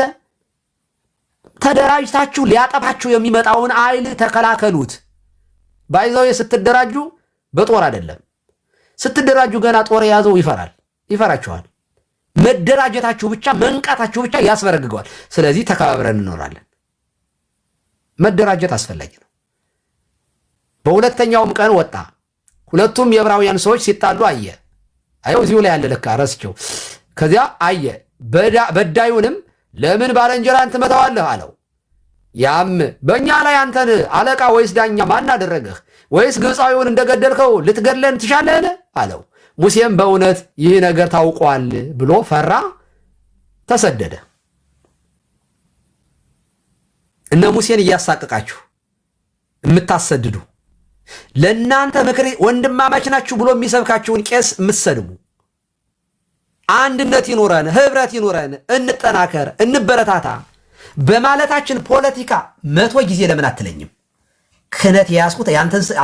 ተደራጅታችሁ ሊያጠፋችሁ የሚመጣውን ኃይል ተከላከሉት። ባይዘው ስትደራጁ በጦር አይደለም። ስትደራጁ ገና ጦር የያዘው ይፈራችኋል። መደራጀታችሁ ብቻ መንቃታችሁ ብቻ ያስበረግገዋል። ስለዚህ ተከባብረን እንኖራለን። መደራጀት አስፈላጊ ነው። በሁለተኛውም ቀን ወጣ። ሁለቱም የዕብራውያን ሰዎች ሲጣሉ አየ። አየው እዚሁ ላይ ያለ ለካ ረስቸው። ከዚያ አየ። በዳዩንም ለምን ባልንጀራን ትመታዋለህ አለው። ያም በእኛ ላይ አንተን አለቃ ወይስ ዳኛ ማን አደረገህ? ወይስ ግብፃዊውን እንደገደልከው ልትገድለን ትሻለህን አለው። ሙሴም በእውነት ይህ ነገር ታውቋል ብሎ ፈራ፣ ተሰደደ። እነ ሙሴን እያሳቀቃችሁ የምታሰድዱ ለእናንተ ምክር ወንድማማች ናችሁ ብሎ የሚሰብካችሁን ቄስ የምትሰድቡ፣ አንድነት ይኑረን፣ ህብረት ይኑረን፣ እንጠናከር፣ እንበረታታ በማለታችን ፖለቲካ 100 ጊዜ ለምን አትለኝም? ክህነት የያዝኩት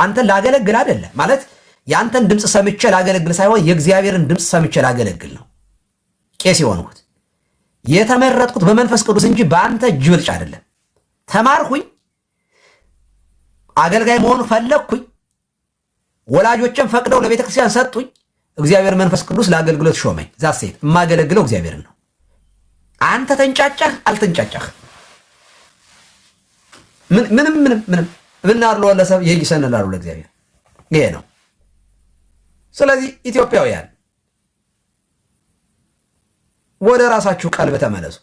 አንተን ላገለግል አይደለ ማለት ያንተን ድምፅ ሰምቼ ላገለግል ሳይሆን የእግዚአብሔርን ድምፅ ሰምቼ ላገለግል ነው ቄስ የሆንኩት። የተመረጥኩት በመንፈስ ቅዱስ እንጂ በአንተ እጅ ብልጭ አይደለም። ተማርኩኝ፣ አገልጋይ መሆን ፈለግኩኝ፣ ወላጆችን ፈቅደው ለቤተ ክርስቲያን ሰጡኝ። እግዚአብሔር መንፈስ ቅዱስ ለአገልግሎት ሾመኝ። ዛሴት የማገለግለው እግዚአብሔርን ነው። አንተ ተንጫጫህ አልተንጫጫህ ምንም ምናርሎ ለሰብ ይሰነላሉ ለእግዚአብሔር ይሄ ነው። ስለዚህ ኢትዮጵያውያን ወደ ራሳችሁ ቀልብ ተመለሱ።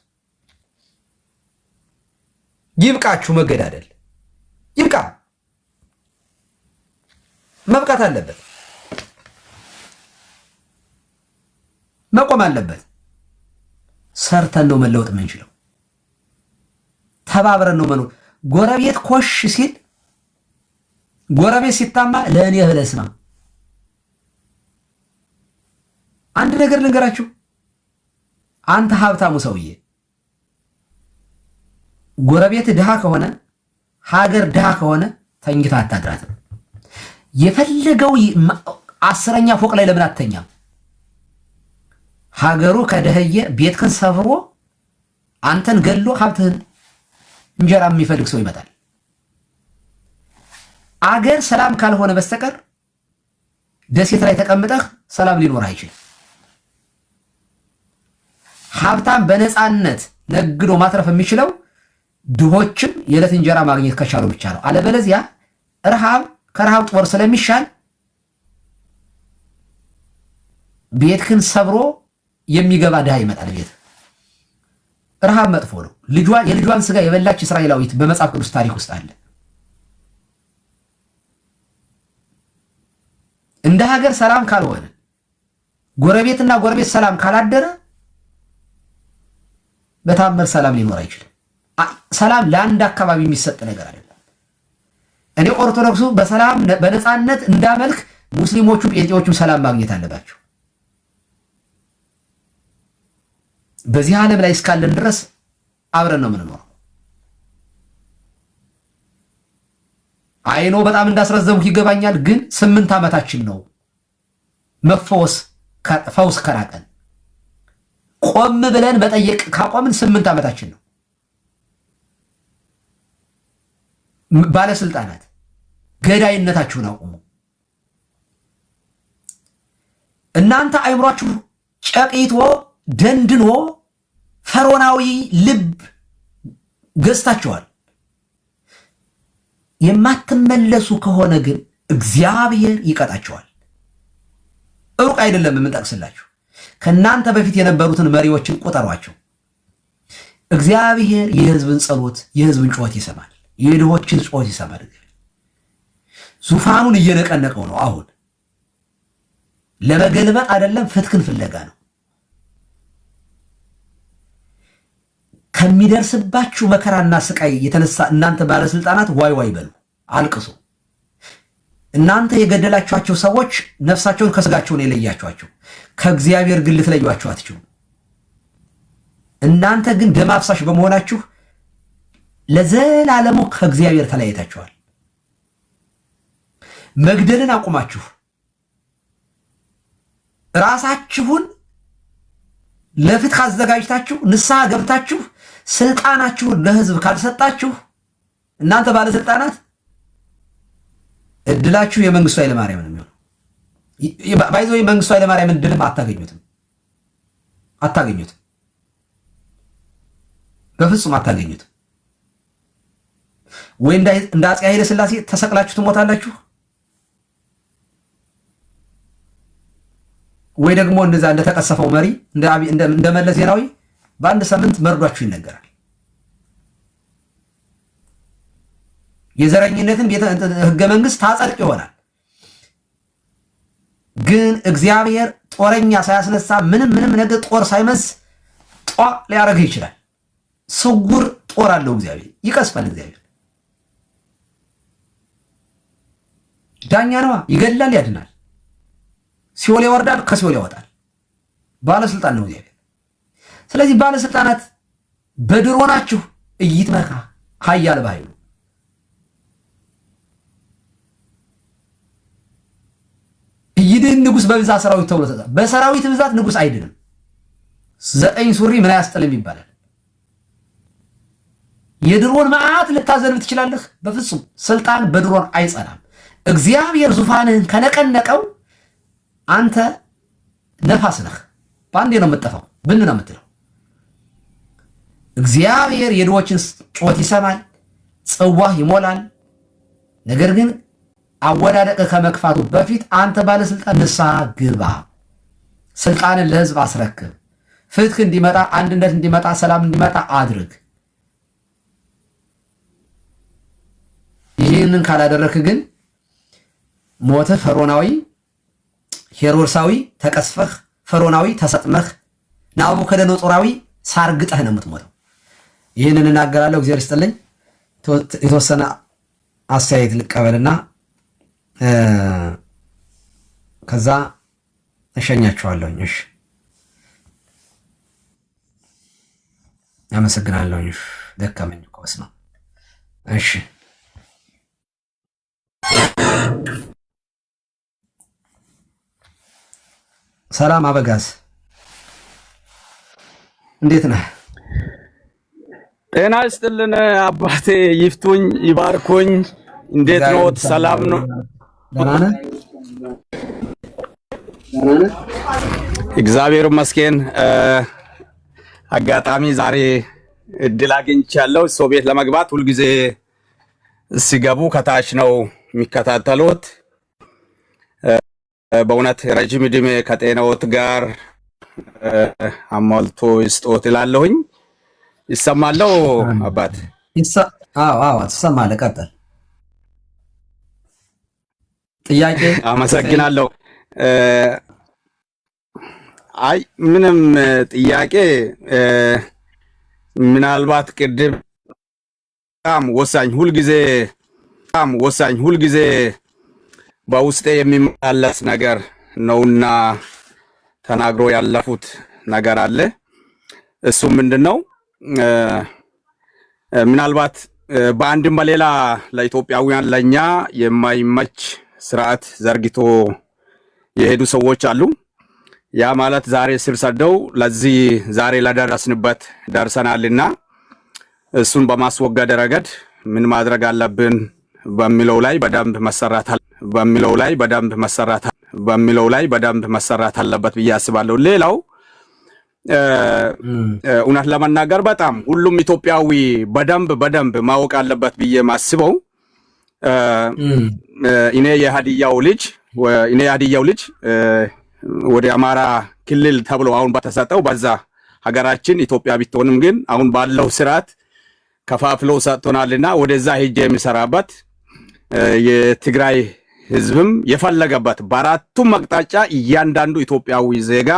ይብቃችሁ መገዳደል፣ ይብቃ። መብቃት አለበት፣ መቆም አለበት። ሰርተን ነው መለወጥ የምንችለው። ተባብረን ነው መኖር። ጎረቤት ኮሽ ሲል ጎረቤት ሲታማ ለእኔ ብለህ ስማ። አንድ ነገር ልንገራችሁ፣ አንተ ሀብታሙ ሰውዬ ጎረቤት ድሃ ከሆነ ሀገር ድሃ ከሆነ ተኝታ አታድራትም። የፈለገው 10ኛ ፎቅ ላይ ለምን አተኛም? ሀገሩ ከደህየ ቤትህን ሰብሮ አንተን ገሎ ሀብትህን እንጀራ የሚፈልግ ሰው ይመጣል። አገር ሰላም ካልሆነ በስተቀር ደሴት ላይ ተቀምጠህ ሰላም ሊኖር አይችልም። ሀብታም በነፃነት ነግዶ ማትረፍ የሚችለው ድሆችም የዕለት እንጀራ ማግኘት ከቻሉ ብቻ ነው። አለበለዚያ ረሃብ ከረሃብ ጦር ስለሚሻል ቤትህን ሰብሮ የሚገባ ድሃ ይመጣል ቤት። ረሃብ መጥፎ ነው። የልጇን ስጋ የበላች እስራኤላዊት በመጽሐፍ ቅዱስ ታሪክ ውስጥ አለ። እንደ ሀገር ሰላም ካልሆነ ጎረቤትና ጎረቤት ሰላም ካላደረ በታመር ሰላም ሊኖር አይችልም። ሰላም ለአንድ አካባቢ የሚሰጥ ነገር አይደለም። እኔ ኦርቶዶክሱ በሰላም በነፃነት እንዳመልክ ሙስሊሞቹም ጴንጤዎቹም ሰላም ማግኘት አለባቸው። በዚህ ዓለም ላይ እስካለን ድረስ አብረን ነው የምንኖረው። አይኖ በጣም እንዳስረዘምኩ ይገባኛል፣ ግን 8 ዓመታችን ነው ፈውስ ከራቀን። ቆም ብለን መጠየቅ ካቆምን 8 ዓመታችን ነው። ባለስልጣናት ገዳይነታችሁን አቁሙ። እናንተ አይምሯችሁ ጨቂቶ ደንድኖ ፈርዖናዊ ልብ ገዝታችኋል። የማትመለሱ ከሆነ ግን እግዚአብሔር ይቀጣችኋል። ሩቅ አይደለም የምንጠቅስላችሁ። ከእናንተ በፊት የነበሩትን መሪዎችን ቁጠሯቸው። እግዚአብሔር የሕዝብን ጸሎት የሕዝብን ጩኸት ይሰማል። የድሆችን ጩኸት ይሰማል። ዙፋኑን እየነቀነቀው ነው። አሁን ለመገልበጥ አይደለም፣ ፍትክን ፍለጋ ነው። ከሚደርስባችሁ መከራና ስቃይ የተነሳ እናንተ ባለስልጣናት ዋይ ዋይ በሉ፣ አልቅሱ። እናንተ የገደላችኋቸው ሰዎች ነፍሳቸውን ከስጋቸውን የለያችኋቸው፣ ከእግዚአብሔር ግን ልትለዩአቸው አትችሉም። እናንተ ግን ደም አፍሳሽ በመሆናችሁ ለዘላለሙ ከእግዚአብሔር ተለያይታችኋል። መግደልን አቁማችሁ ራሳችሁን ለፍትህ አዘጋጅታችሁ ንስሐ ገብታችሁ ስልጣናችሁን ለህዝብ ካልሰጣችሁ እናንተ ባለስልጣናት እድላችሁ የመንግስቱ ኃይለማርያም ነው የሚሆነው። ባይዞ የመንግስቱ ኃይለማርያም እድልም አታገኙትም፣ በፍጹም አታገኙትም። ወይ እንደ አፄ ኃይለ ሥላሴ ተሰቅላችሁ ትሞታላችሁ፣ ወይ ደግሞ እንደዛ እንደተቀሰፈው መሪ እንደ መለስ ዜናዊ በአንድ ሳምንት መርዷችሁ ይነገራል። የዘረኝነትን ህገ መንግስት ታጸድቅ ይሆናል። ግን እግዚአብሔር ጦረኛ ሳያስነሳ ምንም ነገር ጦር ሳይመስ ጧ ሊያረግ ይችላል። ስውር ጦር አለው እግዚአብሔር፣ ይቀስፋል። እግዚአብሔር ዳኛ ነዋ፣ ይገድላል፣ ያድናል፣ ሲኦል ያወርዳል፣ ከሲኦል ያወጣል። ባለስልጣን ነው እግዚአብሔር። ስለዚህ ባለስልጣናት በድሮናችሁ እይትመካ ኃያል በኃይሉ ይድን ንጉስ በብዛት ሰራዊት ተብሎ ተጻፈ። በሰራዊት ብዛት ንጉስ አይድንም። 9 ሱሪ ምን ያስጥልም ይባላል። የድሮን መዓት ልታዘንብ ትችላለህ? በፍጹም ስልጣን በድሮን አይጸናም። እግዚአብሔር ዙፋንህን ከነቀነቀው አንተ ነፋስ ነህ፣ በአንዴ ነው የምትጠፋው፣ ብን ነው የምትለው። እግዚአብሔር የድሆችን ጩኸት ይሰማል፣ ጽዋህ ይሞላል። ነገር ግን አወዳደቅ ከመክፋቱ በፊት አንተ ባለስልጣን ንስሐ ግባ፣ ስልጣንን ለህዝብ አስረክብ፣ ፍትህ እንዲመጣ፣ አንድነት እንዲመጣ፣ ሰላም እንዲመጣ አድርግ። ይህንን ካላደረክ ግን ሞትህ ፈርዖናዊ ሄሮድሳዊ ተቀስፈህ ፈርዖናዊ ተሰጥመህ ናቡከደነጾራዊ ሳርግጠህ ነው የምትሞተው። ይህንን እናገራለሁ። እግዚአብሔር ይስጥልኝ። የተወሰነ አስተያየት ልቀበልና ከዛ እሸኛችኋለሁ። እሺ፣ አመሰግናለሁ። ደከመኝ እኮ በስመ አብ። እሺ፣ ሰላም አበጋዝ፣ እንዴት ነህ? ጤና ይስጥልን አባቴ፣ ይፍቱኝ ይባርኩኝ። እንዴት ኖት? ሰላም ነው? ደህና ነህ? እግዚአብሔር ይመስገን። አጋጣሚ ዛሬ እድል አግኝቻለሁ። ሰው ቤት ለመግባት ሁልጊዜ ሲገቡ ከታች ነው የሚከታተሉት። በእውነት ረጅም ዕድሜ ከጤናዎት ጋር አሟልቶ ይስጦት እላለሁኝ። ይሰማለው አባት? አዎ ትሰማለህ። ቀጥል። ጥያቄ? አመሰግናለሁ። አይ ምንም ጥያቄ፣ ምናልባት ቅድም በጣም ወሳኝ ሁልጊዜ በውስጤ የሚመላለስ ነገር ነውና ተናግሮ ያለፉት ነገር አለ። እሱ ምንድነው? ምናልባት በአንድም በሌላ ለኢትዮጵያውያን ለኛ የማይመች ስርዓት ዘርግቶ የሄዱ ሰዎች አሉ። ያ ማለት ዛሬ ስር ሰደው ለዚህ ዛሬ ለደረስንበት ደርሰናልና እሱን በማስወገድ ረገድ ምን ማድረግ አለብን በሚለው ላይ በደንብ መሰራት አለበት ብዬ አስባለሁ። ሌላው እውነት ለመናገር በጣም ሁሉም ኢትዮጵያዊ በደንብ ማወቅ አለበት ብዬ ማስበው እኔ የሀዲያው ልጅ ወደ አማራ ክልል ተብሎ አሁን በተሰጠው በዛ ሀገራችን ኢትዮጵያ ቢትሆንም ግን አሁን ባለው ስርዓት ከፋፍሎ ሰጥቶናልና ወደዛ ሄጄ የሚሰራበት የትግራይ ህዝብም የፈለገበት በአራቱም አቅጣጫ እያንዳንዱ ኢትዮጵያዊ ዜጋ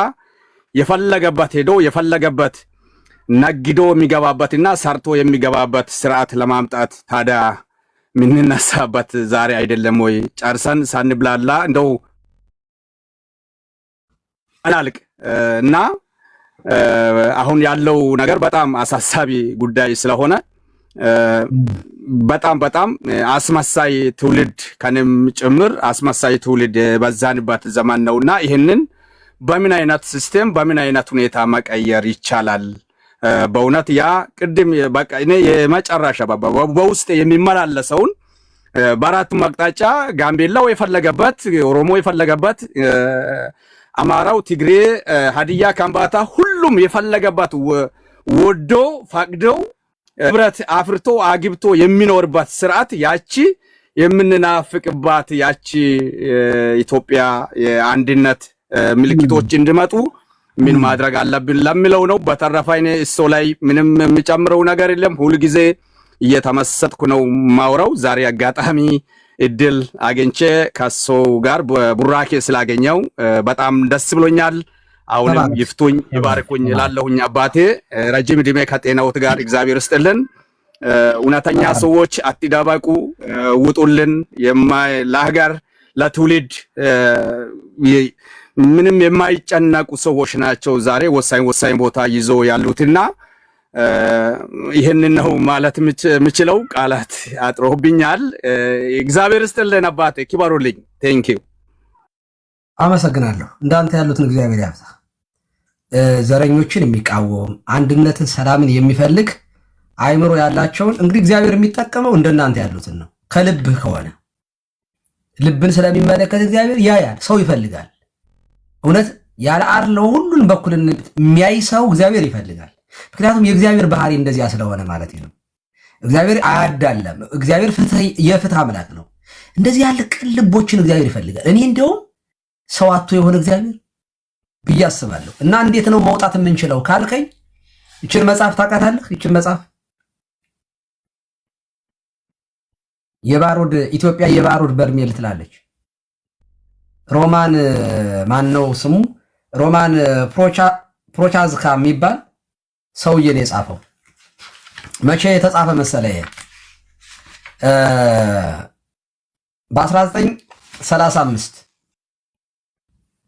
የፈለገበት ሄዶ የፈለገበት ነግዶ የሚገባበትና ሰርቶ የሚገባበት ስርዓት ለማምጣት ታዲያ ምንነሳበት ዛሬ አይደለም ወይ? ጨርሰን ሳንብላላ እንደው አላልቅ እና አሁን ያለው ነገር በጣም አሳሳቢ ጉዳይ ስለሆነ በጣም አስመሳይ ትውልድ ከንም ጭምር አስመሳይ ትውልድ በዛንበት ዘመን ነውና ይሄንን በምን አይነት ሲስተም በምን አይነት ሁኔታ መቀየር ይቻላል? በእውነት ያ ቅድም በቃ እኔ የመጨረሻ በውስጥ የሚመላለሰውን በአራቱም አቅጣጫ ጋምቤላው የፈለገበት፣ ኦሮሞ የፈለገበት፣ አማራው፣ ትግሬ፣ ሀዲያ፣ ከምባታ ሁሉም የፈለገበት ወዶ ፈቅደው ህብረት አፍርቶ አግብቶ የሚኖርበት ስርዓት ያቺ የምንናፍቅባት ያቺ ኢትዮጵያ የአንድነት ምልክቶች እንዲመጡ ምን ማድረግ አለብን ለሚለው ነው። በተረፈ እኔ እሱ ላይ ምንም የሚጨምረው ነገር የለም። ሁሉ ጊዜ እየተመሰጥኩ ነው ማውራው። ዛሬ አጋጣሚ እድል አግኝቼ ከሰው ጋር ቡራኬ ስላገኘው በጣም ደስ ብሎኛል። አሁንም ይፍቱኝ ይባርኩኝ እላለሁኝ። አባቴ ረጅም ዕድሜ ከጤናዎት ጋር እግዚአብሔር ይስጥልን። እውነተኛ ሰዎች አትደበቁ፣ ውጡልን። ለሀገር ለትውልድ ምንም የማይጨነቁ ሰዎች ናቸው ዛሬ ወሳኝ ቦታ ይዞ ያሉትና ይህንን ነው ማለት የምችለው። ቃላት አጥሮብኛል። እግዚአብሔር ይስጥልን አባቴ፣ ክበሩልኝ። ቴንኪው፣ አመሰግናለሁ። እንዳንተ ያሉትን እግዚአብሔር ያብዛ። ዘረኞችን የሚቃወም አንድነትን፣ ሰላምን የሚፈልግ አይምሮ ያላቸውን እንግዲህ እግዚአብሔር የሚጠቀመው እንደናንተ ያሉትን ነው። ከልብህ ከሆነ ልብን ስለሚመለከት እግዚአብሔር ያያል። ሰው ይፈልጋል። እውነት ያለ አድሎ ሁሉን በኩልነት የሚያይ ሰው እግዚአብሔር ይፈልጋል። ምክንያቱም የእግዚአብሔር ባህሪ እንደዚያ ስለሆነ ማለት ነው። እግዚአብሔር አያዳለም። እግዚአብሔር የፍትህ አምላክ ነው። እንደዚህ ያለ ቅን ልቦችን እግዚአብሔር ይፈልጋል። እኔ እንደውም ሰው አቶ የሆነ እግዚአብሔር ብዬ አስባለሁ። እና እንዴት ነው መውጣት የምንችለው ካልከኝ ይችን መጽሐፍ ታውቃታለህ? ይችን መጽሐፍ የባሩድ ኢትዮጵያ የባሩድ በርሜል ትላለች። ሮማን ማን ነው ስሙ? ሮማን ፕሮቻዝካ የሚባል ሰውዬ ነው የጻፈው። መቼ የተጻፈ መሰለ? በ1935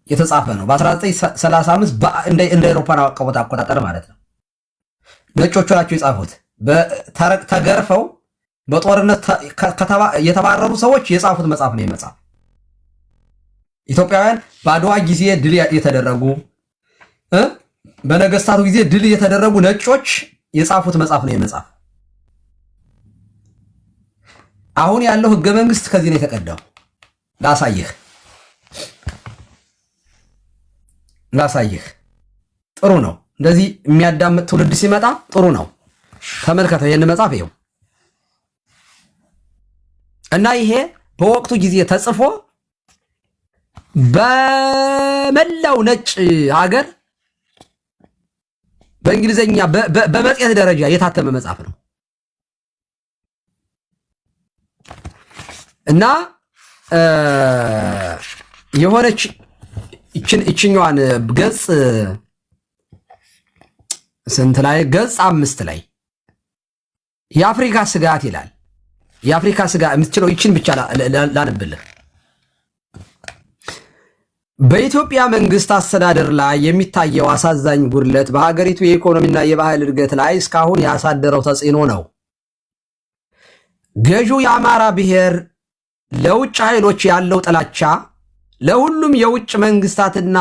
የተጻፈ ነው። በ1935 እንደ አውሮፓን አቆጣጠር ማለት ነው። ነጮቹ ናቸው የጻፉት። ተገርፈው በጦርነት የተባረሩ ሰዎች የጻፉት መጽሐፍ ነው። የመጽሐፍ ኢትዮጵያውያን በአድዋ ጊዜ ድል የተደረጉ በነገስታቱ ጊዜ ድል የተደረጉ ነጮች የጻፉት መጽሐፍ ነው። የመጽሐፍ አሁን ያለው ህገ መንግስት ከዚህ ነው የተቀዳው። ላሳይህ። ጥሩ ነው። እንደዚህ የሚያዳምጥ ትውልድ ሲመጣ ጥሩ ነው። ተመልከተው ይህን መጽሐፍ ይኸው። እና ይሄ በወቅቱ ጊዜ ተጽፎ በመላው ነጭ ሀገር በእንግሊዘኛ በመጽሔት ደረጃ የታተመ መጽሐፍ ነው። እና የሆነች ይችኛዋን ገጽ ስንት ላይ ገጽ 5 ላይ የአፍሪካ ስጋት ይላል። የአፍሪካ ስጋት የምትችለው ይችን ብቻ ላንብልህ። በኢትዮጵያ መንግስት አስተዳደር ላይ የሚታየው አሳዛኝ ጉድለት በሀገሪቱ የኢኮኖሚና የባህል እድገት ላይ እስካሁን ያሳደረው ተጽዕኖ ነው። ገዢው የአማራ ብሔር ለውጭ ኃይሎች ያለው ጥላቻ ለሁሉም የውጭ መንግስታትና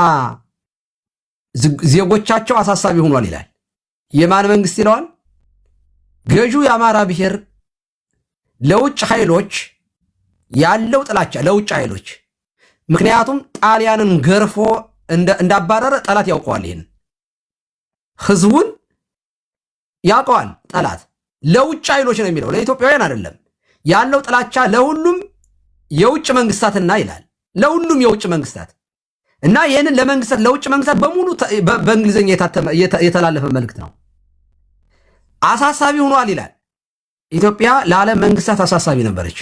ዜጎቻቸው አሳሳቢ ሆኗል ይላል። የማን መንግስት ይለዋል? ገዢው የአማራ ብሔር ለውጭ ኃይሎች ያለው ጥላቻ ለውጭ ኃይሎች። ምክንያቱም ጣሊያንን ገርፎ እንዳባረረ ጠላት ያውቀዋል። ይህን ህዝቡን ያውቀዋል ጠላት። ለውጭ ኃይሎች ነው የሚለው፣ ለኢትዮጵያውያን አይደለም። ያለው ጥላቻ ለሁሉም የውጭ መንግስታትና ይላል። ለሁሉም የውጭ መንግስታት እና ይህንን ለመንግስታት ለውጭ መንግስታት በሙሉ በእንግሊዝኛ የተላለፈ መልእክት ነው። አሳሳቢ ሆኗል ይላል። ኢትዮጵያ ለዓለም መንግስታት አሳሳቢ ነበረች።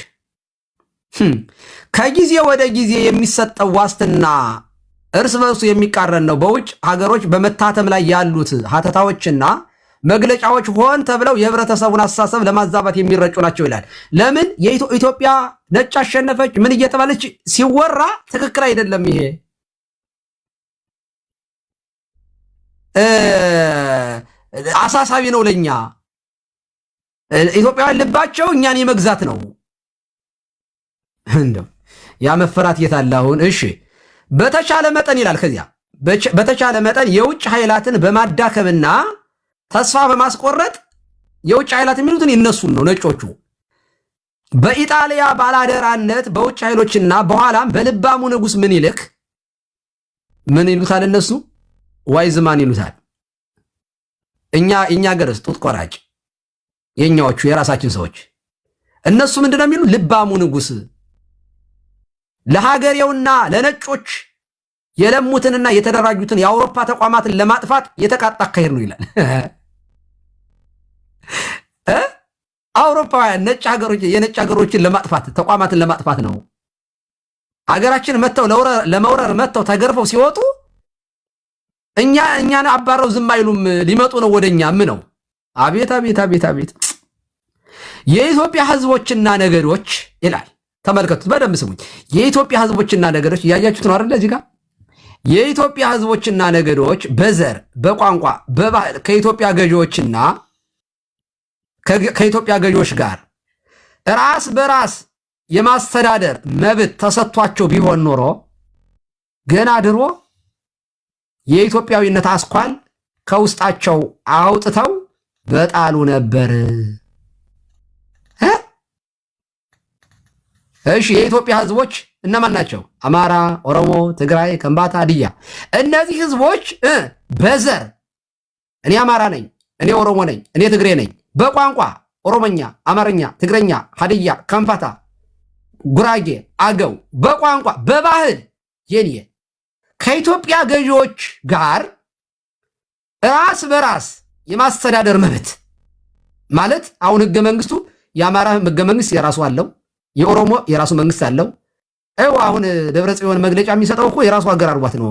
ከጊዜ ወደ ጊዜ የሚሰጠው ዋስትና እርስ በርሱ የሚቃረን ነው። በውጭ ሀገሮች በመታተም ላይ ያሉት ሀተታዎችና መግለጫዎች ሆን ተብለው የህብረተሰቡን አስተሳሰብ ለማዛባት የሚረጩ ናቸው ይላል። ለምን የኢትዮጵያ ነጭ አሸነፈች ምን እየተባለች ሲወራ ትክክል አይደለም። ይሄ አሳሳቢ ነው ለኛ። ኢትዮጵያውያን ልባቸው እኛን የመግዛት ነው። እንደው ያ መፈራት የታለ አሁን? እሺ በተቻለ መጠን ይላል። ከዚያ በተቻለ መጠን የውጭ ኃይላትን በማዳከምና ተስፋ በማስቆረጥ የውጭ ኃይላት የሚሉትን ይነሱን ነው ነጮቹ። በኢጣሊያ ባላደራነት በውጭ ኃይሎችና በኋላም በልባሙ ንጉስ ምን ይሉታል እነሱ? ዋይዝማን ይሉታል። እኛ ገርስ ጡት ቆራጭ የኛዎቹ የራሳችን ሰዎች እነሱ ምንድነው የሚሉ? ልባሙ ንጉስ ለሀገሬውና ለነጮች የለሙትንና የተደራጁትን የአውሮፓ ተቋማትን ለማጥፋት የተቃጣ አካሄድ ነው ይላል። አውሮፓውያን የነጭ ሀገሮችን ለማጥፋት ተቋማትን ለማጥፋት ነው። ሀገራችን መጥተው ለመውረር መጥተው ተገርፈው ሲወጡ እኛን አባረው ዝም አይሉም። ሊመጡ ነው ወደኛ ነው። አቤት አቤት አቤት አቤት! የኢትዮጵያ ህዝቦችና ነገዶች ይላል። ተመልከቱት፣ በደንብ ስሙኝ። የኢትዮጵያ ህዝቦችና ነገዶች እያያችሁት ነው አይደል? እዚህ ጋር የኢትዮጵያ ህዝቦችና ነገዶች በዘር በቋንቋ በባህል ከኢትዮጵያ ገዢዎች ጋር ራስ በራስ የማስተዳደር መብት ተሰጥቷቸው ቢሆን ኖሮ ገና ድሮ የኢትዮጵያዊነት አስኳል ከውስጣቸው አውጥተው በጣሉ ነበር። እሺ የኢትዮጵያ ህዝቦች እነማን ናቸው? አማራ፣ ኦሮሞ፣ ትግራይ፣ ከምባታ፣ ሀዲያ። እነዚህ ህዝቦች በዘር እኔ አማራ ነኝ፣ እኔ ኦሮሞ ነኝ፣ እኔ ትግሬ ነኝ፣ በቋንቋ ኦሮሞኛ፣ አማርኛ፣ ትግረኛ፣ ሀዲያ፣ ከምባታ፣ ጉራጌ፣ አገው፣ በቋንቋ በባህል የኔ ከኢትዮጵያ ገዢዎች ጋር ራስ በራስ የማስተዳደር መብት ማለት አሁን ህገ መንግስቱ የአማራ ህገ መንግስት የራሱ አለው፣ የኦሮሞ የራሱ መንግስት አለው። አሁን ደብረጽዮን መግለጫ የሚሰጠው እኮ የራሱ ሀገር አርጓት ነው።